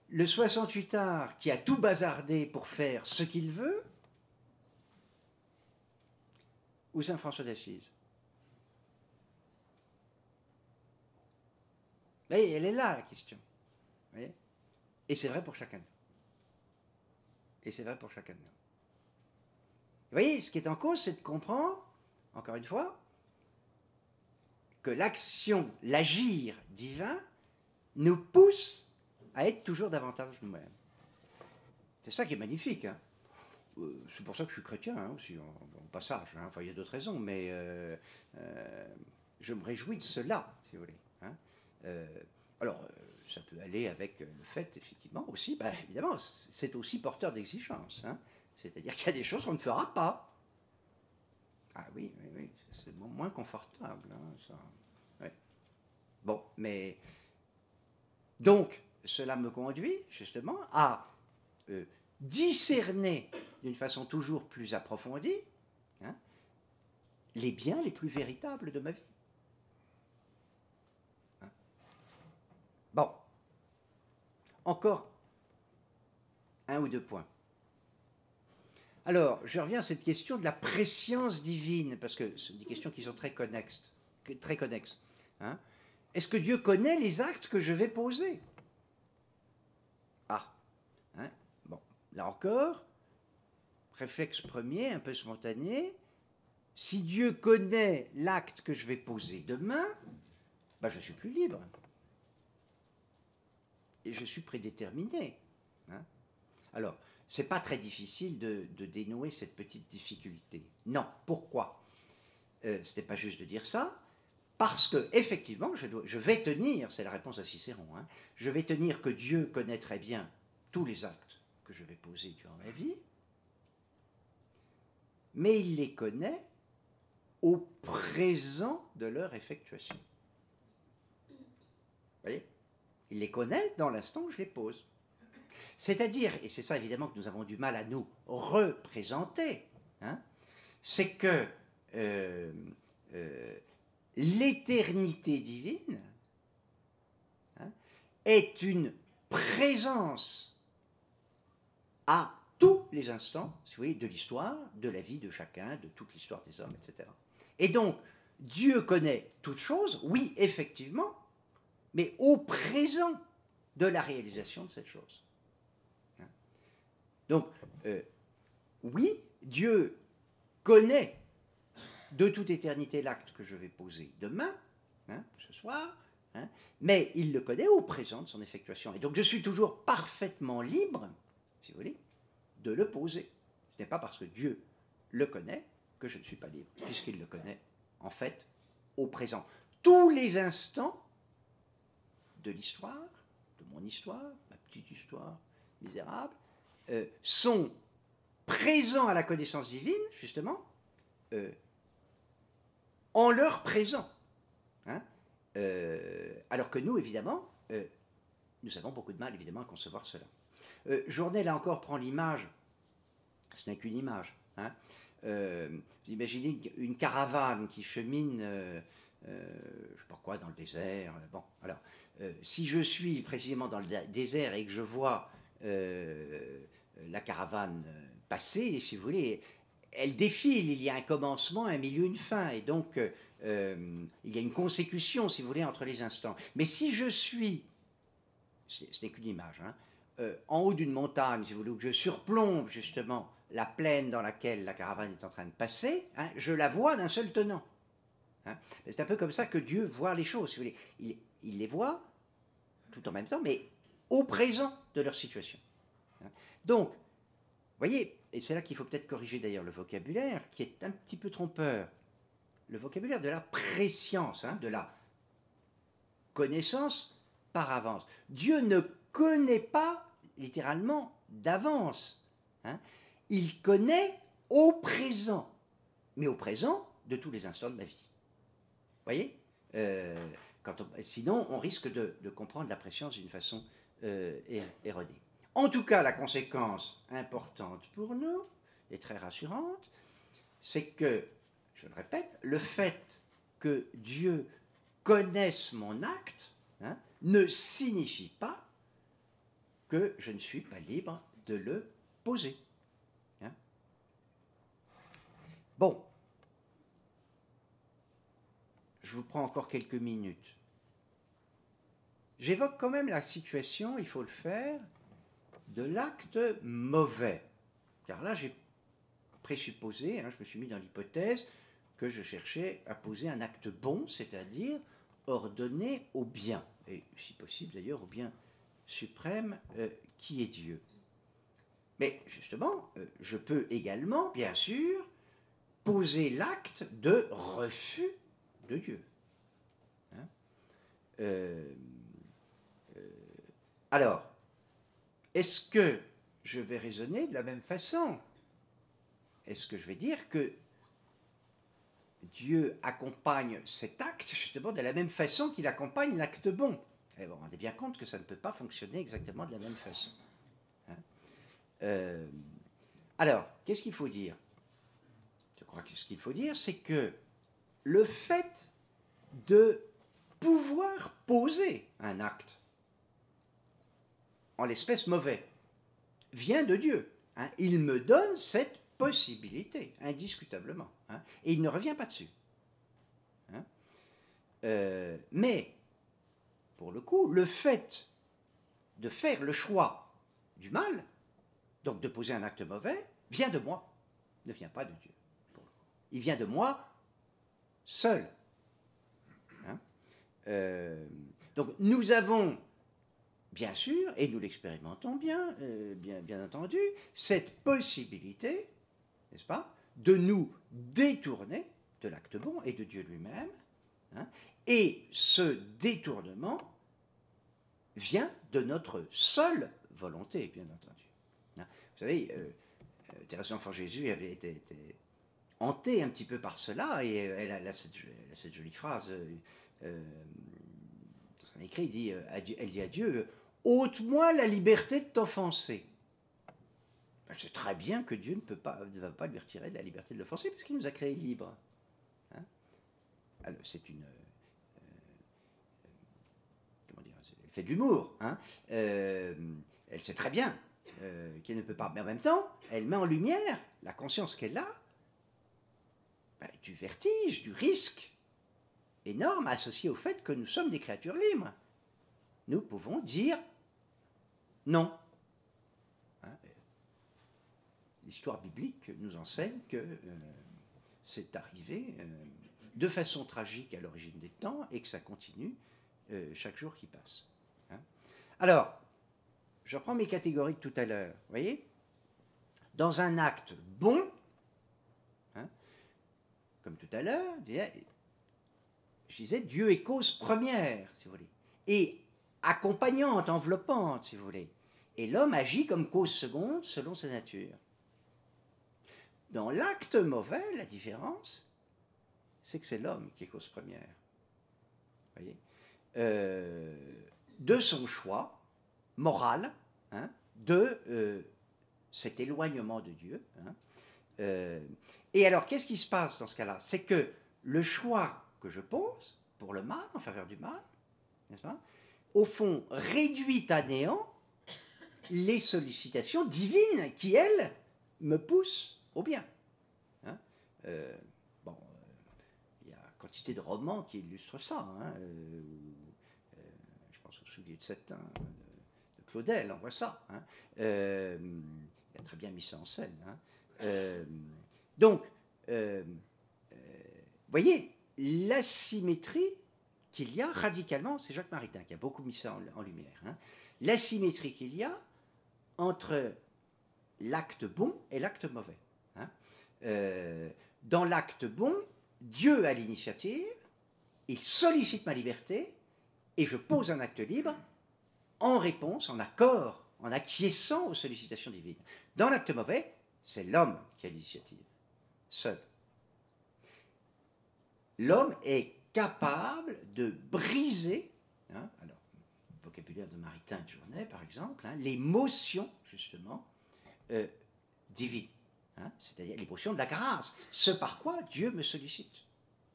Le 68ard qui a tout bazardé pour faire ce qu'il veut, ou Saint François d'Assise? Vous voyez, elle est là, la question. Vous voyez, et c'est vrai pour chacun de nous. Et c'est vrai pour chacun de nous. Vous voyez, ce qui est en cause, c'est de comprendre, encore une fois, que l'action, l'agir divin, nous pousse à être toujours davantage nous-mêmes. C'est ça qui est magnifique. Hein. C'est pour ça que je suis chrétien, hein, aussi, en passage. Hein. Enfin, il y a d'autres raisons, mais je me réjouis de cela, si vous voulez. Hein. Alors, ça peut aller avec le fait, effectivement, aussi, ben, évidemment, c'est aussi porteur d'exigence. Hein. C'est-à-dire qu'il y a des choses qu'on ne fera pas. Ah oui, oui, oui, c'est moins confortable. Hein, ça. Ouais. Bon, mais... Donc, cela me conduit, justement, à discerner d'une façon toujours plus approfondie, hein, les biens les plus véritables de ma vie. Hein. Bon. Encore un ou deux points. Alors, je reviens à cette question de la préscience divine, parce que ce sont des questions qui sont très connexes. Hein. Est-ce que Dieu connaît les actes que je vais poser? Ah, hein, bon, là encore, réflexe premier, un peu spontané, si Dieu connaît l'acte que je vais poser demain, ben je suis plus libre. Et je suis prédéterminé. Hein. Alors, c'est pas très difficile de dénouer cette petite difficulté. Non, pourquoi? C'était pas juste de dire ça, parce que, effectivement, je vais tenir, c'est la réponse à Cicéron, hein, je vais tenir que Dieu connaît très bien tous les actes que je vais poser durant ma vie, mais il les connaît au présent de leur effectuation. Vous voyez? Il les connaît dans l'instant où je les pose. C'est-à-dire, et c'est ça évidemment que nous avons du mal à nous représenter, hein, c'est que l'éternité divine, hein, est une présence à tout les instants, si vous voyez, de l'histoire, de la vie de chacun, de toute l'histoire des hommes, etc. Et donc, Dieu connaît toutes choses, oui, effectivement, mais au présent de la réalisation de cette chose. Donc, oui, Dieu connaît de toute éternité l'acte que je vais poser demain, ce soir, mais il le connaît au présent de son effectuation. Et donc je suis toujours parfaitement libre, si vous voulez, de le poser. Ce n'est pas parce que Dieu le connaît que je ne suis pas libre, puisqu'il le connaît, en fait, au présent. Tous les instants de l'histoire, de mon histoire, ma petite histoire misérable, sont présents à la connaissance divine, justement, en leur présent. Alors que nous, évidemment, nous avons beaucoup de mal, évidemment, à concevoir cela. Journel, là encore, prend l'image, ce n'est qu'une image. Vous imaginez une caravane qui chemine, je ne sais pas quoi, dans le désert. Bon, alors, si je suis précisément dans le désert et que je vois la caravane passer, si vous voulez, elle défile, il y a un commencement, un milieu, une fin, et donc il y a une consécution, si vous voulez, entre les instants. Mais si je suis, ce n'est qu'une image, en haut d'une montagne, si vous voulez, où je surplombe justement la plaine dans laquelle la caravane est en train de passer, je la vois d'un seul tenant. C'est un peu comme ça que Dieu voit les choses, si vous voulez. Il les voit tout en même temps, mais au présent de leur situation. Donc, vous voyez, et c'est là qu'il faut peut-être corriger d'ailleurs le vocabulaire, qui est un petit peu trompeur. Le vocabulaire de la préscience, de la connaissance par avance. Dieu ne connaît pas littéralement d'avance. Il connaît au présent, mais au présent de tous les instants de ma vie. Vous voyez, sinon, on risque de comprendre la préscience d'une façon erronée. En tout cas, la conséquence importante pour nous, et très rassurante, c'est que, je le répète, le fait que Dieu connaisse mon acte ne signifie pas que je ne suis pas libre de le poser. Bon, je vous prends encore quelques minutes. J'évoque quand même la situation, il faut le faire, de l'acte mauvais. Car là, j'ai présupposé, je me suis mis dans l'hypothèse que je cherchais à poser un acte bon, c'est-à-dire ordonné au bien, et si possible d'ailleurs au bien suprême qui est Dieu. Mais justement, je peux également, bien sûr, poser l'acte de refus de Dieu. Alors, est-ce que je vais raisonner de la même façon? Est-ce que je vais dire que Dieu accompagne cet acte justement de la même façon qu'il accompagne l'acte bon? Et bon, on est bien compte que ça ne peut pas fonctionner exactement de la même façon. Alors, qu'est-ce qu'il faut dire? Je crois que ce qu'il faut dire, c'est que le fait de pouvoir poser un acte, en l'espèce mauvais, vient de Dieu. Il me donne cette possibilité, indiscutablement. Et il ne revient pas dessus. Mais, pour le coup, le fait de faire le choix du mal, donc de poser un acte mauvais, vient de moi, ne vient pas de Dieu. Il vient de moi seul. Donc nous avons, bien sûr, et nous l'expérimentons bien, bien entendu, cette possibilité, n'est-ce pas, de nous détourner de l'acte bon et de Dieu lui-même, et ce détournement vient de notre seule volonté, bien entendu. Vous savez, Thérèse d'Enfant Jésus avait été hantée un petit peu par cela, et elle a cette jolie phrase dans son écrit, elle dit à Dieu, ôte-moi la liberté de t'offenser. Je sais très bien que Dieu ne va pas lui retirer de la liberté de l'offenser, puisqu'il nous a créés libres. Alors, c'est une... comment dire, elle fait de l'humour. Elle sait très bien qu'elle ne peut pas. Mais en même temps, elle met en lumière la conscience qu'elle a du vertige, du risque énorme associé au fait que nous sommes des créatures libres. Nous pouvons dire non. Hein, l'histoire biblique nous enseigne que c'est arrivé de façon tragique à l'origine des temps et que ça continue chaque jour qui passe. Hein. Alors, je reprends mes catégories de tout à l'heure. Vous voyez, dans un acte bon, hein, comme tout à l'heure, je disais Dieu est cause première, si vous voulez, et accompagnante, enveloppante, si vous voulez. Et l'homme agit comme cause seconde selon sa nature. Dans l'acte mauvais, la différence, c'est que c'est l'homme qui est cause première. Vous voyez, de son choix moral, hein, de cet éloignement de Dieu. Hein, et alors, qu'est-ce qui se passe dans ce cas-là? C'est que le choix que je pose pour le mal, en faveur du mal, n'est-ce pas, au fond, réduit à néant les sollicitations divines qui, elles, me poussent au bien. Hein, bon, il y a quantité de romans qui illustrent ça. Hein, je pense au Soulier de Satin de Claudel, on voit ça. Hein, il a très bien mis ça en scène. Hein, donc, voyez, l'asymétrie qu'il y a radicalement, c'est Jacques Maritain qui a beaucoup mis ça en lumière, hein, l'asymétrie qu'il y a entre l'acte bon et l'acte mauvais. Hein. Dans l'acte bon, Dieu a l'initiative, il sollicite ma liberté, et je pose un acte libre en réponse, en accord, en acquiesçant aux sollicitations divines. Dans l'acte mauvais, c'est l'homme qui a l'initiative, seul. L'homme est capable de briser, hein, alors, le vocabulaire de Maritain de Journet, par exemple, hein, l'émotion, justement, divine, hein, c'est-à-dire l'émotion de la grâce, ce par quoi Dieu me sollicite.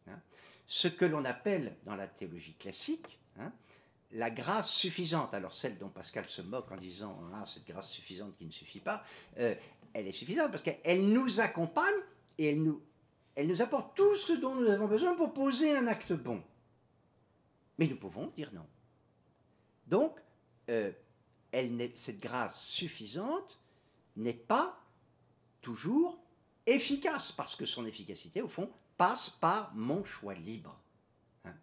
Hein, ce que l'on appelle, dans la théologie classique, hein, la grâce suffisante, alors celle dont Pascal se moque en disant « Ah, cette grâce suffisante qui ne suffit pas elle est suffisante parce qu'elle nous accompagne et elle nous apporte tout ce dont nous avons besoin pour poser un acte bon. Mais nous pouvons dire non. Donc, cette grâce suffisante n'est pas toujours efficace, parce que son efficacité, au fond, passe par mon choix libre. Hein.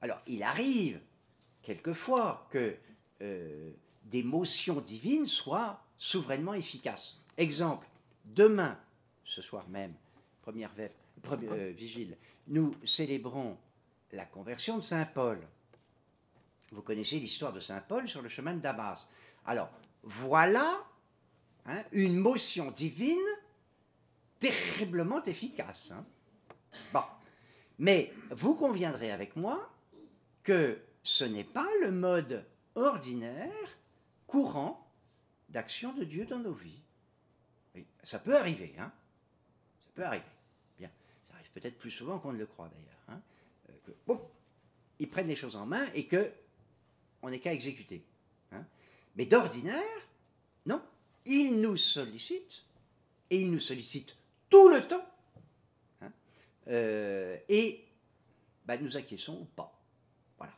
Alors, il arrive quelquefois que des motions divines soient souverainement efficaces. Exemple, demain, ce soir même, première vigile, nous célébrons la conversion de Saint Paul. Vous connaissez l'histoire de Saint Paul sur le chemin de Damas. Alors, voilà, hein, une motion divine terriblement efficace. Hein. Bon, mais vous conviendrez avec moi que ce n'est pas le mode ordinaire, courant, d'action de Dieu dans nos vies. Oui, ça peut arriver, hein. Ça peut arriver. Bien, ça arrive peut-être plus souvent qu'on ne le croit d'ailleurs. Hein. Bon, ils prennent les choses en main et que on n'est qu'à exécuter. Hein. Mais d'ordinaire, non, ils nous sollicitent, et ils nous sollicitent tout le temps, hein, et ben, nous acquiesçons ou pas. Voilà.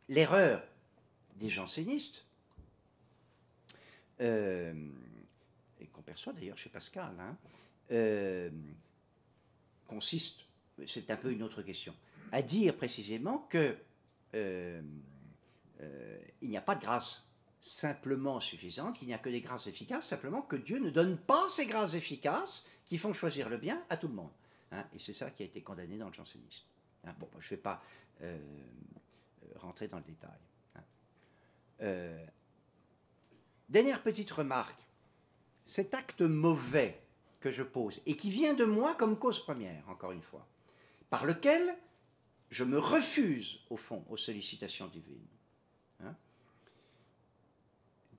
L'erreur des jansénistes, et qu'on perçoit d'ailleurs chez Pascal, hein, consiste, c'est un peu une autre question, à dire précisément que il n'y a pas de grâce simplement suffisante, qu'il n'y a que des grâces efficaces, simplement que Dieu ne donne pas ces grâces efficaces qui font choisir le bien à tout le monde. Hein, et c'est ça qui a été condamné dans le jansénisme. Hein, bon, je ne vais pas rentrer dans le détail. Hein. Dernière petite remarque, cet acte mauvais que je pose, et qui vient de moi comme cause première, encore une fois, par lequel je me refuse, au fond, aux sollicitations divines. Hein?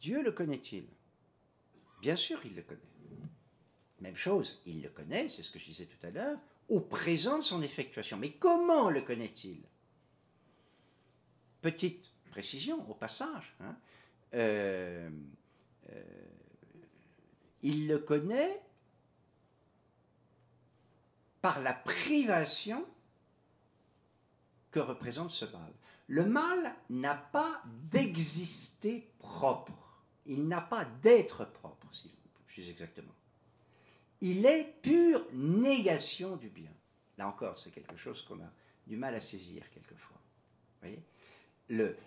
Dieu le connaît-il? Bien sûr, il le connaît. Même chose, il le connaît, c'est ce que je disais tout à l'heure, au présent de son effectuation. Mais comment le connaît-il? Petite précision au passage. Hein? il le connaît par la privation que représente ce mal. Le mal n'a pas d'exister propre. Il n'a pas d'être propre, si plus exactement. Il est pure négation du bien. Là encore, c'est quelque chose qu'on a du mal à saisir quelquefois. Vous voyez ?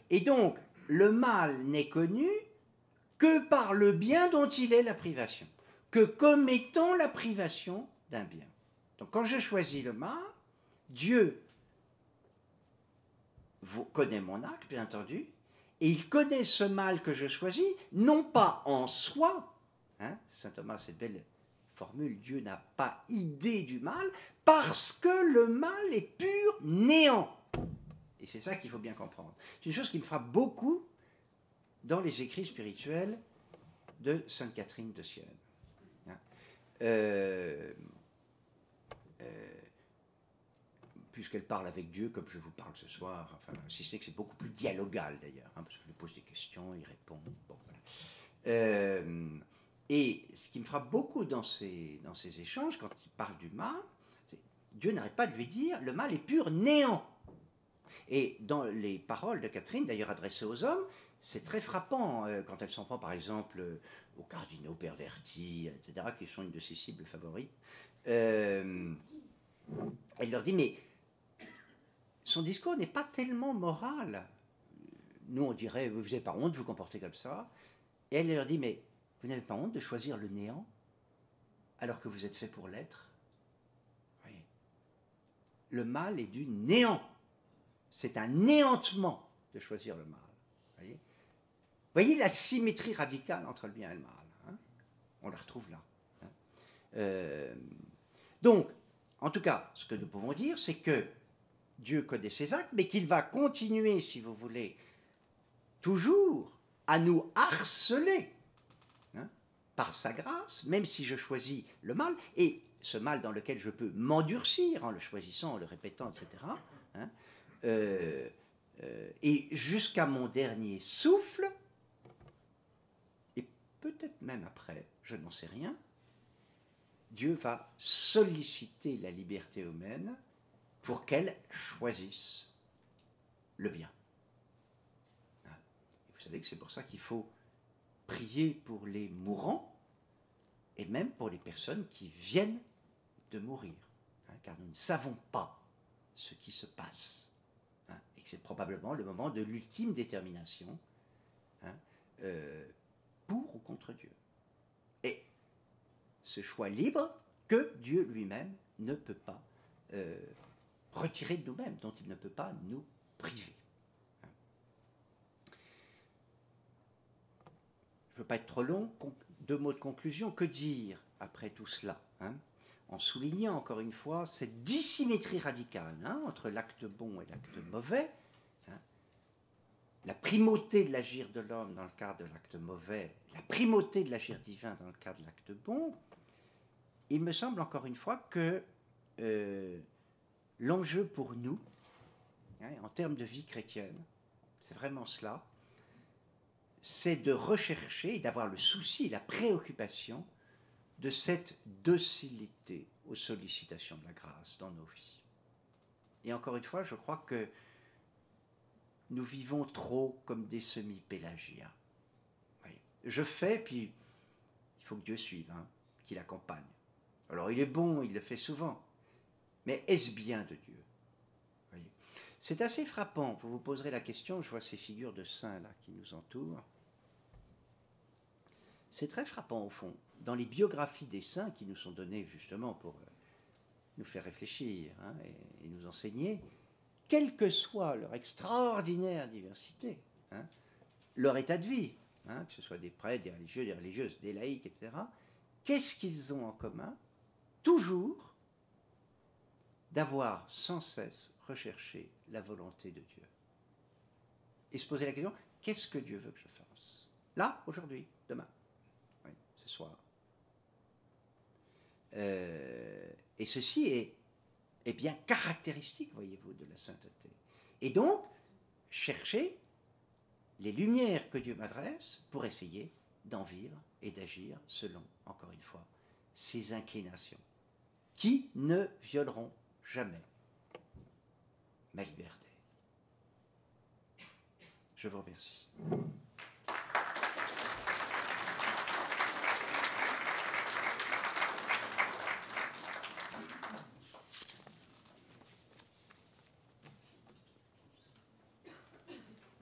Et donc, le mal n'est connu que par le bien dont il est la privation, que comme étant la privation d'un bien. Donc quand je choisis le mal, Dieu connaît mon acte, bien entendu, et il connaît ce mal que je choisis, non pas en soi, hein, saint Thomas, cette belle formule, Dieu n'a pas idée du mal, parce que le mal est pur néant. Et c'est ça qu'il faut bien comprendre. C'est une chose qui me frappe beaucoup dans les écrits spirituels de sainte Catherine de Sienne. Puisqu'elle parle avec Dieu comme je vous parle ce soir, enfin, si ce n'est que c'est beaucoup plus dialogal d'ailleurs, hein, parce que je lui pose des questions, il répond. Bon, voilà. Et ce qui me frappe beaucoup dans ces échanges, quand il parle du mal, Dieu n'arrête pas de lui dire le mal est pur néant. Et dans les paroles de Catherine, d'ailleurs adressées aux hommes, c'est très frappant quand elle s'en prend par exemple aux cardinaux pervertis, etc., qui sont une de ses cibles favorites. Elle leur dit, mais son discours n'est pas tellement moral. Nous, on dirait, vous n'avez pas honte de vous comporter comme ça. Et elle leur dit, mais vous n'avez pas honte de choisir le néant alors que vous êtes fait pour l'être? Oui. Le mal est du néant. C'est un néantement de choisir le mal. Voyez, voyez la symétrie radicale entre le bien et le mal. Hein, on la retrouve là. Hein. Donc, en tout cas, ce que nous pouvons dire, c'est que Dieu connaît ses actes, mais qu'il va continuer, si vous voulez, toujours à nous harceler, hein, par sa grâce, même si je choisis le mal, et ce mal dans lequel je peux m'endurcir en le choisissant, en le répétant, etc., hein, et jusqu'à mon dernier souffle, et peut-être même après, je n'en sais rien, Dieu va solliciter la liberté humaine pour qu'elle choisisse le bien. Et vous savez que c'est pour ça qu'il faut prier pour les mourants et même pour les personnes qui viennent de mourir, hein, car nous ne savons pas ce qui se passe, hein, et que c'est probablement le moment de l'ultime détermination, hein, pour ou contre Dieu. Et ce choix libre que Dieu lui-même ne peut pas retirer de nous-mêmes, dont il ne peut pas nous priver. Je ne veux pas être trop long, 2 mots de conclusion. Que dire après tout cela, hein, en soulignant encore une fois cette dissymétrie radicale, hein, entre l'acte bon et l'acte mauvais, hein, la primauté de l'agir de l'homme dans le cadre de l'acte mauvais, la primauté de l'agir divin dans le cadre de l'acte bon. Il me semble encore une fois que l'enjeu pour nous, hein, en termes de vie chrétienne, c'est vraiment cela, c'est de rechercher et d'avoir le souci, la préoccupation de cette docilité aux sollicitations de la grâce dans nos vies. Et encore une fois, je crois que nous vivons trop comme des semi-pélagiens. Oui. Je fais, puis il faut que Dieu suive, hein, qu'il accompagne. Alors il est bon, il le fait souvent, mais est-ce bien de Dieu? Voyez. C'est assez frappant, vous vous poserez la question, je vois ces figures de saints là qui nous entourent. C'est très frappant au fond, dans les biographies des saints qui nous sont données justement pour nous faire réfléchir, hein, et nous enseigner, quelle que soit leur extraordinaire diversité, hein, leur état de vie, hein, que ce soit des prêtres, des religieux, des religieuses, des laïcs, etc., qu'est-ce qu'ils ont en commun? Toujours d'avoir sans cesse recherché la volonté de Dieu. Et se poser la question, qu'est-ce que Dieu veut que je fasse? Là, aujourd'hui, demain, oui, ce soir. Et ceci est bien caractéristique, voyez-vous, de la sainteté. Et donc, chercher les lumières que Dieu m'adresse pour essayer d'en vivre et d'agir selon, encore une fois, ses inclinations, qui ne violeront jamais ma liberté. Je vous remercie.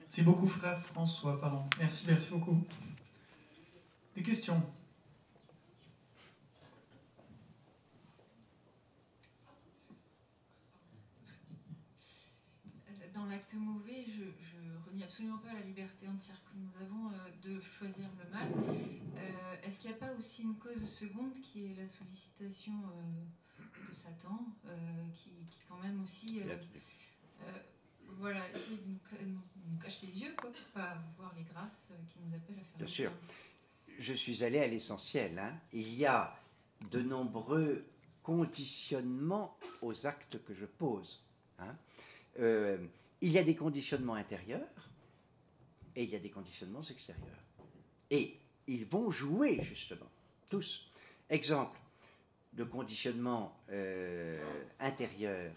Merci beaucoup, frère François. Pardon. Merci beaucoup. Des questions? Dans l'acte mauvais, je renie absolument pas la liberté entière que nous avons de choisir le mal. Est-ce qu'il n'y a pas aussi une cause seconde qui est la sollicitation de Satan, qui quand même aussi... voilà, essayer de nous cacher les yeux, quoi, pour pas voir les grâces qui nous appellent à faire Bien le sûr. bien. Je suis allé à l'essentiel. Hein. Il y a de nombreux conditionnements aux actes que je pose. Hein. Il y a des conditionnements intérieurs et il y a des conditionnements extérieurs. Et ils vont jouer, justement, tous. Exemple de conditionnement intérieur.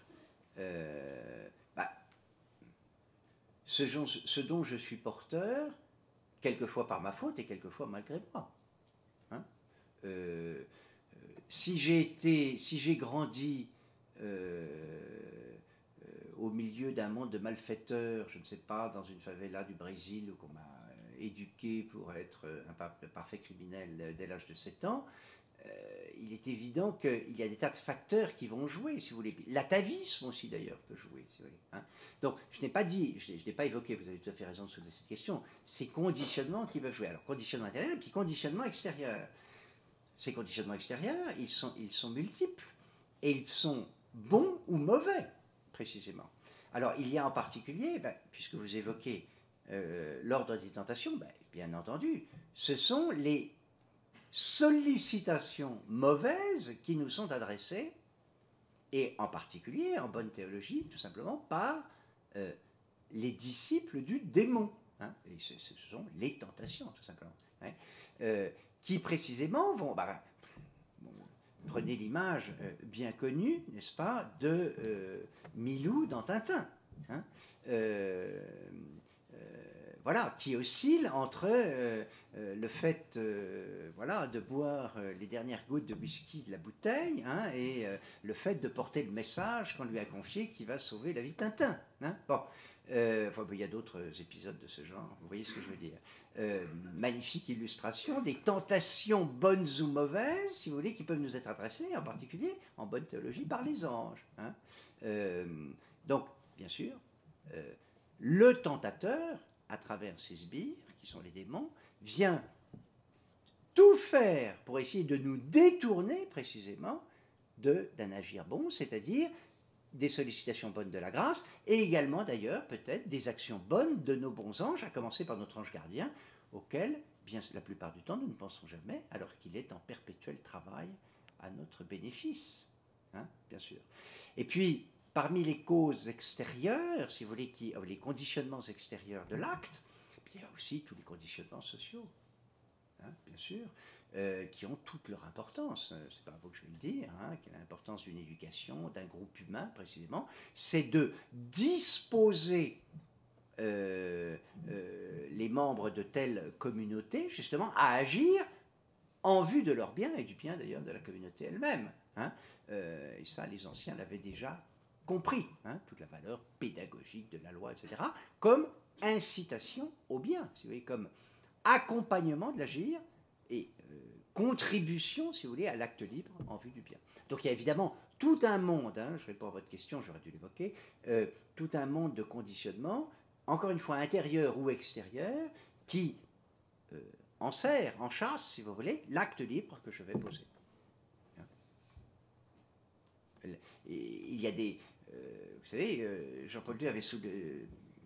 Ce dont je suis porteur, quelquefois par ma faute et quelquefois malgré moi. Hein, si j'ai grandi au milieu d'un monde de malfaiteurs, je ne sais pas, dans une favela du Brésil où qu'on m'a éduqué pour être un parfait criminel dès l'âge de 7 ans, il est évident qu'il y a des tas de facteurs qui vont jouer, si vous voulez. L'atavisme aussi, d'ailleurs, peut jouer, si vous voulez. Hein. Donc, je n'ai pas dit, je n'ai pas évoqué, vous avez tout à fait raison de soulever cette question, ces conditionnements qui peuvent jouer. Alors, conditionnement intérieur et puis conditionnement extérieur. Ces conditionnements extérieurs, ils sont multiples et ils sont bons ou mauvais, précisément. Alors, il y a en particulier, puisque vous évoquez l'ordre des tentations, bien entendu, ce sont les sollicitations mauvaises qui nous sont adressées, et en particulier, en bonne théologie, tout simplement par les disciples du démon. Hein, et ce sont les tentations, tout simplement. Hein, qui précisément vont... prenez l'image bien connue, n'est-ce pas, de Milou dans Tintin. Hein, voilà, qui oscille entre le fait de boire les dernières gouttes de whisky de la bouteille, hein, et le fait de porter le message qu'on lui a confié qui va sauver la vie de Tintin. Hein. Bon, il y a d'autres épisodes de ce genre, vous voyez ce que je veux dire. Magnifique illustration des tentations bonnes ou mauvaises, si vous voulez, qui peuvent nous être adressées, en particulier en bonne théologie, par les anges. Hein. Donc, bien sûr, le tentateur, à travers ses sbires, qui sont les démons, vient tout faire pour essayer de nous détourner précisément d'un agir bon, c'est-à-dire des sollicitations bonnes de la grâce, et également d'ailleurs peut-être des actions bonnes de nos bons anges, à commencer par notre ange gardien, auquel, bien la plupart du temps, nous ne pensons jamais, alors qu'il est en perpétuel travail à notre bénéfice, hein, bien sûr. Et puis, parmi les causes extérieures, si vous voulez, les conditionnements extérieurs de l'acte, il y a aussi tous les conditionnements sociaux, hein, bien sûr, qui ont toute leur importance. C'est pas à vous que je vais le dire, hein, l'importance d'une éducation, d'un groupe humain précisément, c'est de disposer les membres de telle communauté justement à agir en vue de leur bien et du bien d'ailleurs de la communauté elle-même. Hein. Et ça, les anciens l'avaient déjà compris, hein, toute la valeur pédagogique de la loi, etc., comme incitation au bien, si vous voulez, comme accompagnement de l'agir et contribution, si vous voulez, à l'acte libre en vue du bien. Donc il y a évidemment tout un monde, hein, je réponds à votre question, j'aurais dû l'évoquer, tout un monde de conditionnement, encore une fois intérieur ou extérieur, qui enchasse, si vous voulez, l'acte libre que je vais poser. Et il y a des... vous savez, Jean-Paul II avait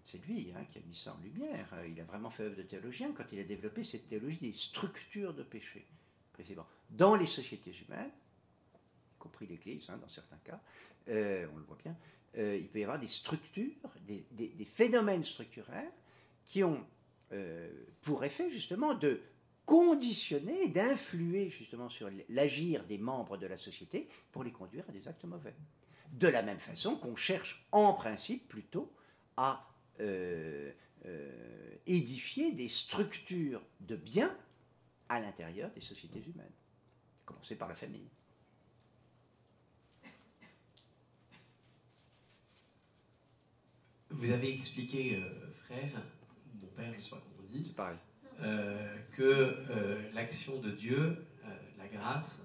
c'est lui, hein, qui a mis ça en lumière. Il a vraiment fait œuvre de théologien quand il a développé cette théologie des structures de péché, précisément. Dans les sociétés humaines, y compris l'Église, hein, dans certains cas, on le voit bien, il peut y avoir des structures, des phénomènes structurels qui ont pour effet justement de conditionner, d'influer justement sur l'agir des membres de la société pour les conduire à des actes mauvais. De la même façon qu'on cherche en principe plutôt à édifier des structures de bien à l'intérieur des sociétés humaines, à commencer par la famille. Vous avez expliqué, frère, mon père, je ne sais pas comment on dit, C'est pareil. Que l'action de Dieu, la grâce,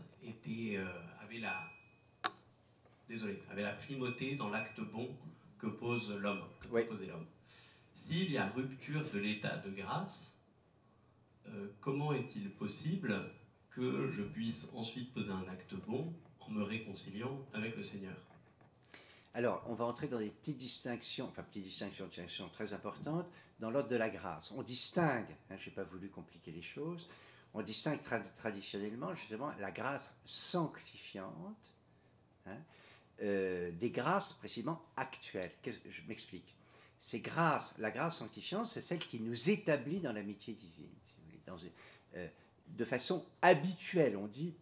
avait la primauté dans l'acte bon que pose l'homme, que peut poser l'homme. S'il y a rupture de l'état de grâce, comment est-il possible que je puisse ensuite poser un acte bon en me réconciliant avec le Seigneur? Alors, on va entrer dans des petites distinctions très importantes dans l'ordre de la grâce. On distingue, je n'ai pas voulu compliquer les choses, on distingue traditionnellement justement la grâce sanctifiante des grâces précisément actuelles. Je m'explique. La grâce sanctifiante, c'est celle qui nous établit dans l'amitié divine, si vous voulez, de façon habituelle. On dit,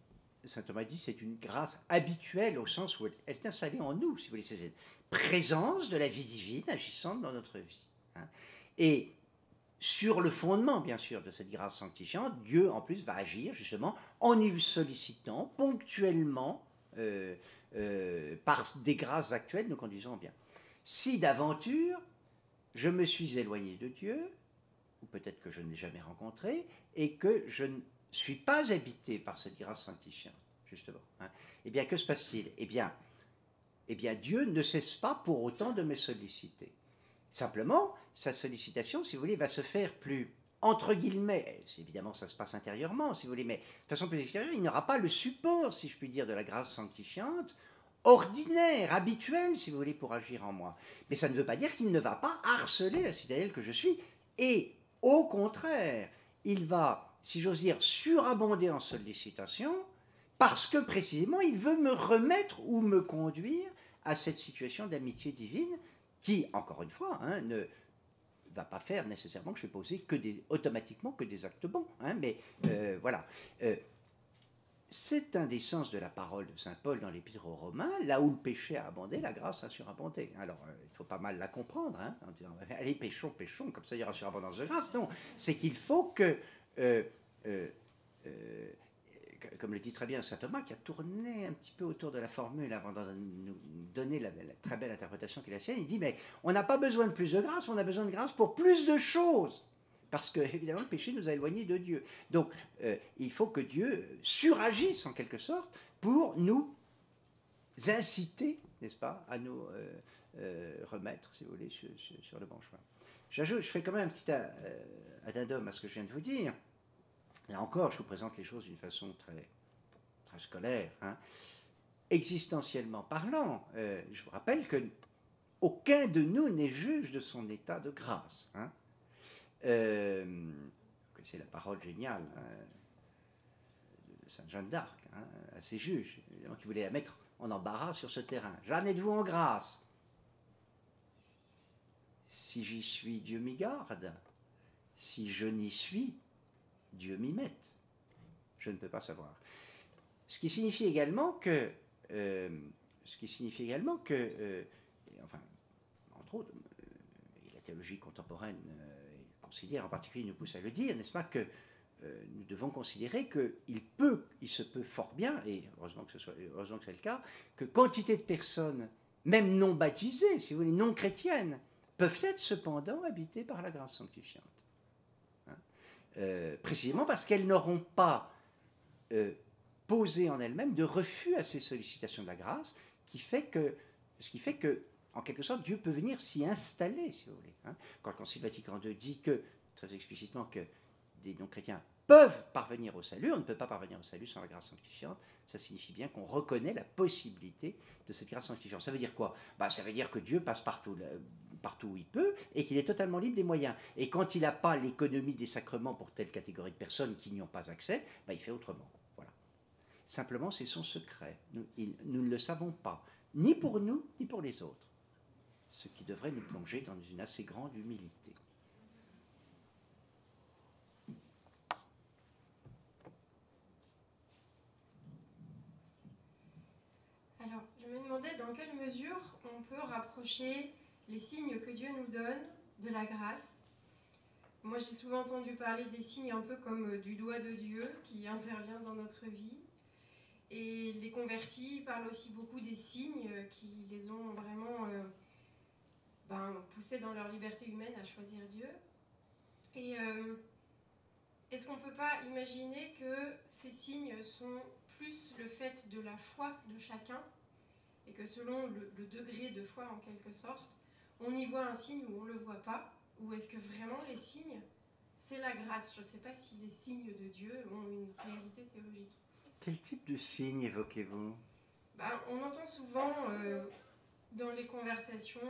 saint Thomas dit, c'est une grâce habituelle au sens où elle est installée en nous, si vous voulez, c'est cette présence de la vie divine agissante dans notre vie. Et sur le fondement, bien sûr, de cette grâce sanctifiante, Dieu, en plus, va agir justement en nous sollicitant ponctuellement par des grâces actuelles nous conduisant bien. Si d'aventure, je me suis éloigné de Dieu, ou peut-être que je ne l'ai jamais rencontré, et que je ne suis pas habité par cette grâce sanctifiante, justement. Eh bien, que se passe-t-il ? Eh bien, Dieu ne cesse pas pour autant de me solliciter. Simplement, sa sollicitation, si vous voulez, va se faire plus, entre guillemets, évidemment ça se passe intérieurement, si vous voulez, mais de façon plus extérieure, il n'aura pas le support, si je puis dire, de la grâce sanctifiante, ordinaire, habituelle, si vous voulez, pour agir en moi. Mais ça ne veut pas dire qu'il ne va pas harceler la citadelle que je suis, et au contraire, il va, si j'ose dire, surabonder en sollicitation, parce que précisément, il veut me remettre ou me conduire à cette situation d'amitié divine qui, encore une fois, ne va pas faire nécessairement que je vais poser automatiquement que des actes bons. Mais voilà. C'est un des sens de la parole de saint Paul dans l'Épître aux Romains, là où le péché a abondé, la grâce a surabondé. Alors, il faut pas mal la comprendre, en disant, allez, péchons, comme ça il y aura surabondance de grâce. Non, c'est qu'il faut que, comme le dit très bien saint Thomas, qui a tourné un petit peu autour de la formule avant de nous donner la très belle interprétation qu'il a sienne, il dit, mais on n'a pas besoin de plus de grâce, on a besoin de grâce pour plus de choses. Parce que, évidemment, le péché nous a éloignés de Dieu. Donc, il faut que Dieu suragisse, en quelque sorte, pour nous inciter, n'est-ce pas, à nous remettre, si vous voulez, sur le bon chemin. J'ajoute, je fais quand même un petit addendum à ce que je viens de vous dire. Là encore, je vous présente les choses d'une façon très, très scolaire. Existentiellement parlant, je vous rappelle que aucun de nous n'est juge de son état de grâce. C'est la parole géniale de sainte Jeanne d'Arc, à ses juges, évidemment, qui voulait la mettre en embarras sur ce terrain. Jeanne, êtes-vous en grâce? Si j'y suis, Dieu m'y garde. Si je n'y suis, Dieu m'y mette. Je ne peux pas savoir. Ce qui signifie également que, enfin, entre autres, la théologie contemporaine considère, en particulier nous pousse à le dire, n'est-ce pas, que nous devons considérer qu'il se peut fort bien, et heureusement que c'est le cas, que quantité de personnes, même non baptisées, si vous voulez, non chrétiennes, peuvent être cependant habitées par la grâce sanctifiante. Précisément parce qu'elles n'auront pas posé en elles-mêmes de refus à ces sollicitations de la grâce, ce qui fait que, en quelque sorte, Dieu peut venir s'y installer, si vous voulez. Quand le Concile Vatican II dit que, très explicitement, que des non-chrétiens peuvent parvenir au salut, on ne peut pas parvenir au salut sans la grâce sanctifiante, ça signifie bien qu'on reconnaît la possibilité de cette grâce sanctifiante. Ça veut dire quoi? Ça veut dire que Dieu passe partout où il peut et qu'il est totalement libre des moyens. Et quand il n'a pas l'économie des sacrements pour telle catégorie de personnes qui n'y ont pas accès, il fait autrement. Voilà. Simplement, c'est son secret. Nous ne le savons pas, ni pour nous, ni pour les autres. Ce qui devrait nous plonger dans une assez grande humilité. je me demandais dans quelle mesure on peut rapprocher les signes que Dieu nous donne de la grâce. Moi, j'ai souvent entendu parler des signes un peu comme du doigt de Dieu qui intervient dans notre vie. Et les convertis parlent aussi beaucoup des signes qui les ont vraiment poussés dans leur liberté humaine à choisir Dieu. Et est-ce qu'on ne peut pas imaginer que ces signes sont plus le fait de la foi de chacun et que selon le degré de foi en quelque sorte, on y voit un signe ou on ne le voit pas? Ou est-ce que vraiment les signes, c'est la grâce? Je ne sais pas si les signes de Dieu ont une réalité théologique. Quel type de signes évoquez-vous? On entend souvent dans les conversations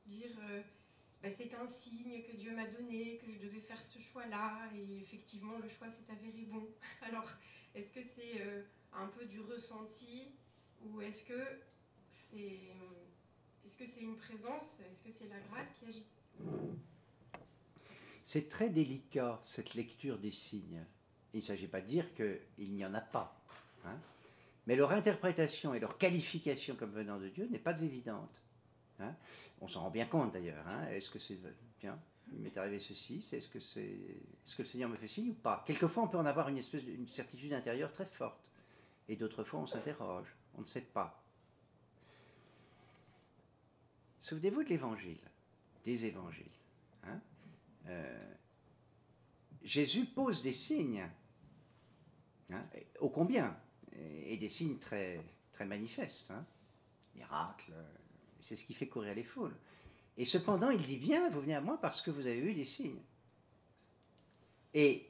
dire c'est un signe que Dieu m'a donné, que je devais faire ce choix-là, et effectivement le choix s'est avéré bon. Alors, est-ce que c'est un peu du ressenti, ou est-ce que c'est une présence, est-ce que c'est la grâce qui agit? C'est très délicat, cette lecture des signes. Il ne s'agit pas de dire qu'il n'y en a pas. Hein, mais leur interprétation et leur qualification comme venant de Dieu n'est pas évidente. Hein. On s'en rend bien compte d'ailleurs. Hein. Est-ce que c'est bien, il m'est arrivé ceci, est-ce que le Seigneur me fait signe ou pas? Quelquefois on peut en avoir une certitude intérieure très forte. Et d'autres fois on s'interroge, on ne sait pas. Souvenez-vous de l'évangile, des évangiles. Hein. Jésus pose des signes, hein, ô combien, et des signes très, très manifestes, hein, miracles, c'est ce qui fait courir les foules. Et cependant, il dit bien, vous venez à moi parce que vous avez eu des signes. Et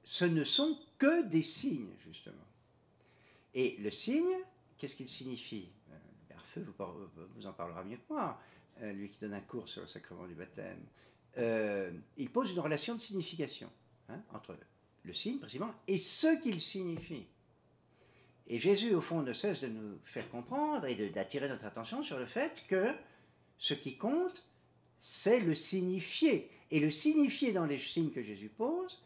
ce ne sont que des signes, justement. Et le signe, qu'est-ce qu'il signifie? Berfeu vous en parlera mieux que moi, lui qui donne un cours sur le sacrement du baptême. Il pose une relation de signification, hein, entre le signe, précisément, et ce qu'il signifie. Et Jésus, au fond, ne cesse de nous faire comprendre et d'attirer notre attention sur le fait que ce qui compte, c'est le signifié. Et le signifié dans les signes que Jésus pose,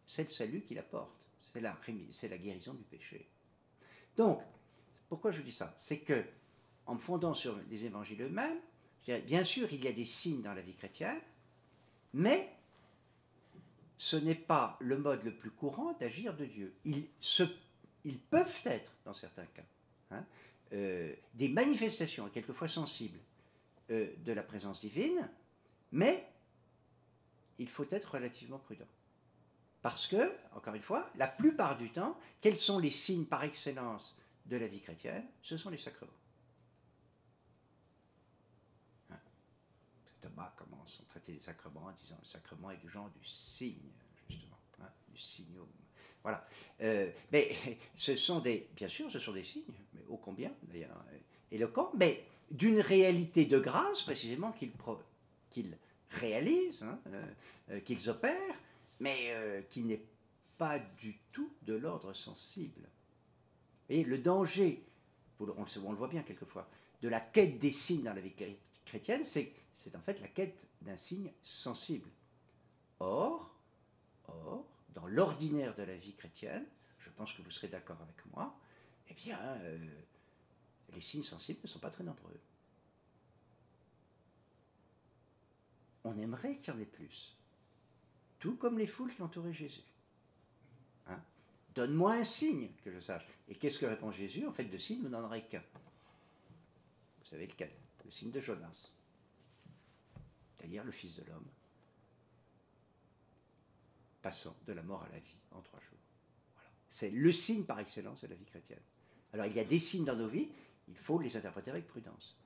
c'est le salut qu'il apporte. C'est la guérison du péché. Donc, pourquoi je vous dis ça? C'est que, en me fondant sur les évangiles eux-mêmes, je dirais, bien sûr, il y a des signes dans la vie chrétienne, mais ce n'est pas le mode le plus courant d'agir de Dieu. Ils peuvent être, dans certains cas, hein, des manifestations, quelquefois sensibles, de la présence divine, mais il faut être relativement prudent. Parce que, encore une fois, la plupart du temps, quels sont les signes par excellence de la vie chrétienne? Ce sont les sacrements. Hein. Thomas commence à traiter les sacrements en disant le sacrement est du genre du signe, justement, hein, du signum. Voilà. Mais ce sont bien sûr, ce sont des signes, mais ô combien, d'ailleurs, éloquents, mais d'une réalité de grâce, précisément, qu'ils réalisent, hein, qu'ils opèrent, mais qui n'est pas du tout de l'ordre sensible. Et le danger, on le voit bien quelquefois, de la quête des signes dans la vie chrétienne, c'est en fait la quête d'un signe sensible. Or, dans l'ordinaire de la vie chrétienne, je pense que vous serez d'accord avec moi, eh bien, les signes sensibles ne sont pas très nombreux. On aimerait qu'il y en ait plus. Tout comme les foules qui entouraient Jésus. Hein? Donne-moi un signe que je sache. Et qu'est-ce que répond Jésus? En fait, de signe, vous n'en aurez qu'un. Vous savez lequel? Le signe de Jonas. C'est-à-dire le Fils de l'homme, passant de la mort à la vie en 3 jours. Voilà. C'est le signe par excellence de la vie chrétienne. Alors, il y a des signes dans nos vies, il faut les interpréter avec prudence.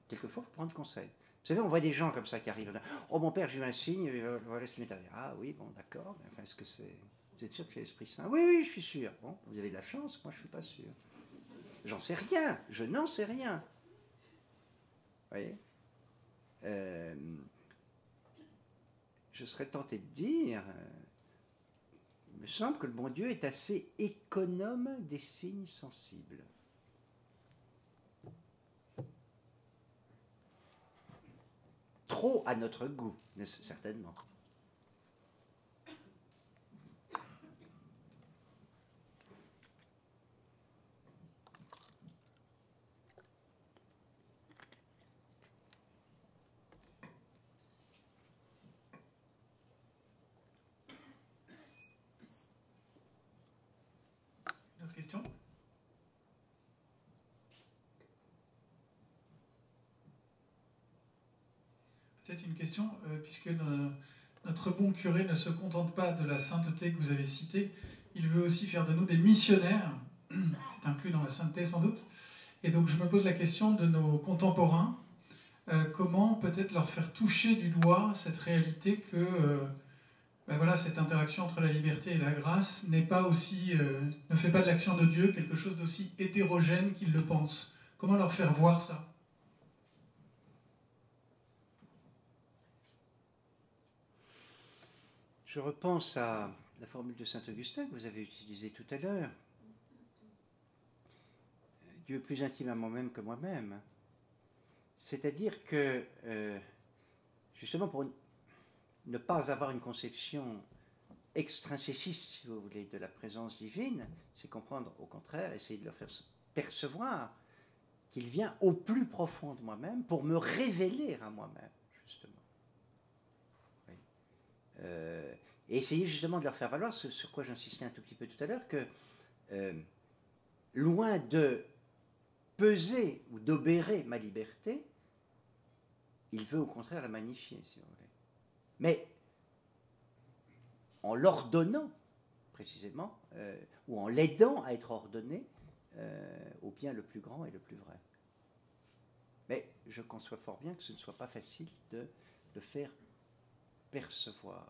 Quelquefois, il faut prendre conseil. Vous savez, on voit des gens comme ça qui arrivent. Oh, mon père, j'ai eu un signe, voilà ce qui m'est arrivé. Ah oui, bon, d'accord, mais enfin, est-ce que c'est... Vous êtes sûr que c'est l'Esprit Saint? Oui, oui, je suis sûr. Bon, vous avez de la chance, moi, je ne suis pas sûr. J'en sais rien, je n'en sais rien. Vous voyez? Je serais tenté de dire, il me semble que le bon Dieu est assez économe des signes sensibles. Trop à notre goût, certainement. Peut-être une question, puisque notre bon curé ne se contente pas de la sainteté que vous avez citée, il veut aussi faire de nous des missionnaires, c'est inclus dans la sainteté sans doute, et donc je me pose la question de nos contemporains, comment peut-être leur faire toucher du doigt cette réalité que ben voilà, cette interaction entre la liberté et la grâce n'est pas aussi, ne fait pas de l'action de Dieu quelque chose d'aussi hétérogène qu'ils le pensent. Comment leur faire voir ça? Je repense à la formule de saint Augustin que vous avez utilisée tout à l'heure. Dieu plus intime à moi-même que moi-même. C'est-à-dire que, justement, pour ne pas avoir une conception extrinséciste, si vous voulez, de la présence divine, c'est comprendre, au contraire, essayer de leur faire percevoir qu'il vient au plus profond de moi-même pour me révéler à moi-même, justement. Oui. Et essayer justement de leur faire valoir, ce sur quoi j'insistais un tout petit peu tout à l'heure, que loin de peser ou d'obérer ma liberté, il veut au contraire la magnifier, si vous voulez. Mais en l'ordonnant, précisément, ou en l'aidant à être ordonné au bien le plus grand et le plus vrai. Mais je conçois fort bien que ce ne soit pas facile de le faire percevoir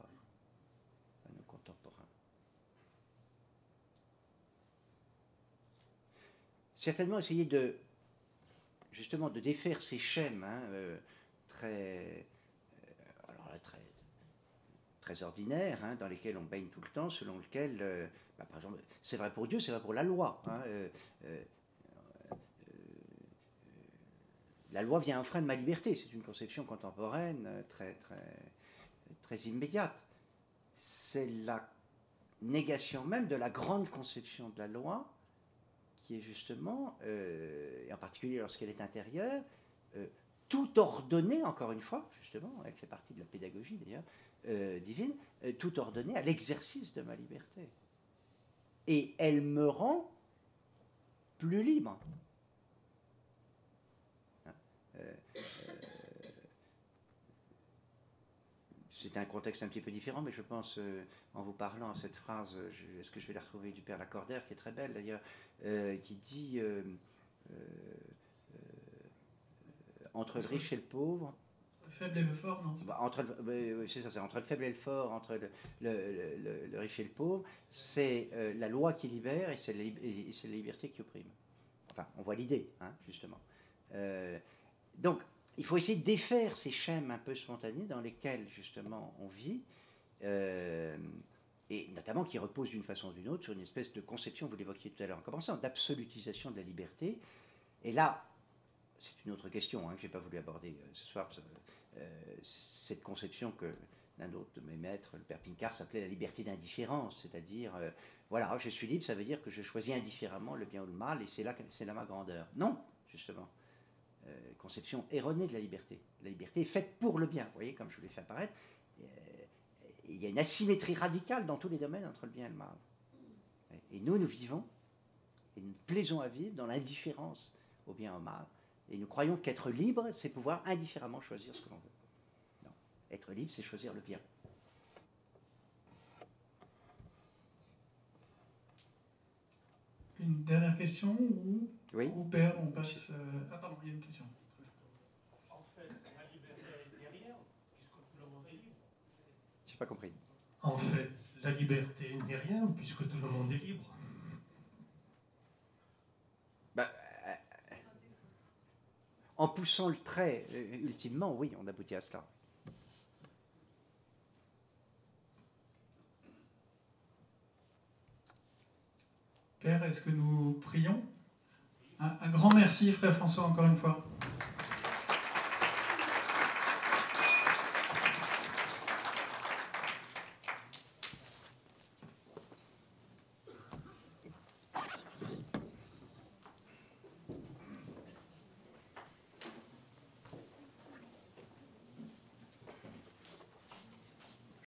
à nos contemporains. Certainement essayer de, justement, de défaire ces schèmes très ordinaires, dans lesquels on baigne tout le temps, selon lesquels, par exemple, c'est vrai pour Dieu, c'est vrai pour la loi. La loi vient enfreindre ma liberté, c'est une conception contemporaine très immédiate. C'est la négation même de la grande conception de la loi, qui est justement, et en particulier lorsqu'elle est intérieure, tout ordonné, encore une fois, justement, elle fait partie de la pédagogie d'ailleurs, divine, tout ordonné à l'exercice de ma liberté. Et elle me rend plus libre. C'est un contexte un petit peu différent, mais je pense, en vous parlant, à cette phrase, est-ce que je vais la retrouver, du père Lacordaire, qui est très belle d'ailleurs, qui dit entre le riche et le pauvre. Le faible et le fort, non? C'est ça, c'est entre le faible et le fort, entre le riche et le pauvre, c'est la loi qui libère et c'est la liberté qui opprime. Enfin, on voit l'idée, justement. Donc, il faut essayer de défaire ces schèmes un peu spontanés dans lesquels, justement, on vit, et notamment qui reposent d'une façon ou d'une autre sur une espèce de conception, vous l'évoquiez tout à l'heure en commençant, d'absolutisation de la liberté. Et là, c'est une autre question que je n'ai pas voulu aborder ce soir, cette conception que l'un autre de mes maîtres, le père Pincard, s'appelait la liberté d'indifférence, c'est-à-dire, voilà, je suis libre, ça veut dire que je choisis indifféremment le bien ou le mal, et c'est là ma grandeur. Non, justement. Conception erronée de la liberté. La liberté est faite pour le bien, vous voyez, comme je vous l'ai fait apparaître. Il y a une asymétrie radicale dans tous les domaines entre le bien et le mal. Et nous vivons, et nous plaisons à vivre dans l'indifférence au bien et au mal. Et nous croyons qu'être libre, c'est pouvoir indifféremment choisir ce que l'on veut. Non. Être libre, c'est choisir le bien. Une dernière question ou, oui. Ou père, on passe... Ah pardon, il y a une question. En fait, la liberté n'est rien, puisque tout le monde est libre. Je n'ai pas compris. En fait, la liberté n'est rien, puisque tout le monde est libre. En poussant le trait, ultimement, oui, on aboutit à cela. Père, est-ce que nous prions? Un grand merci, frère François, encore une fois.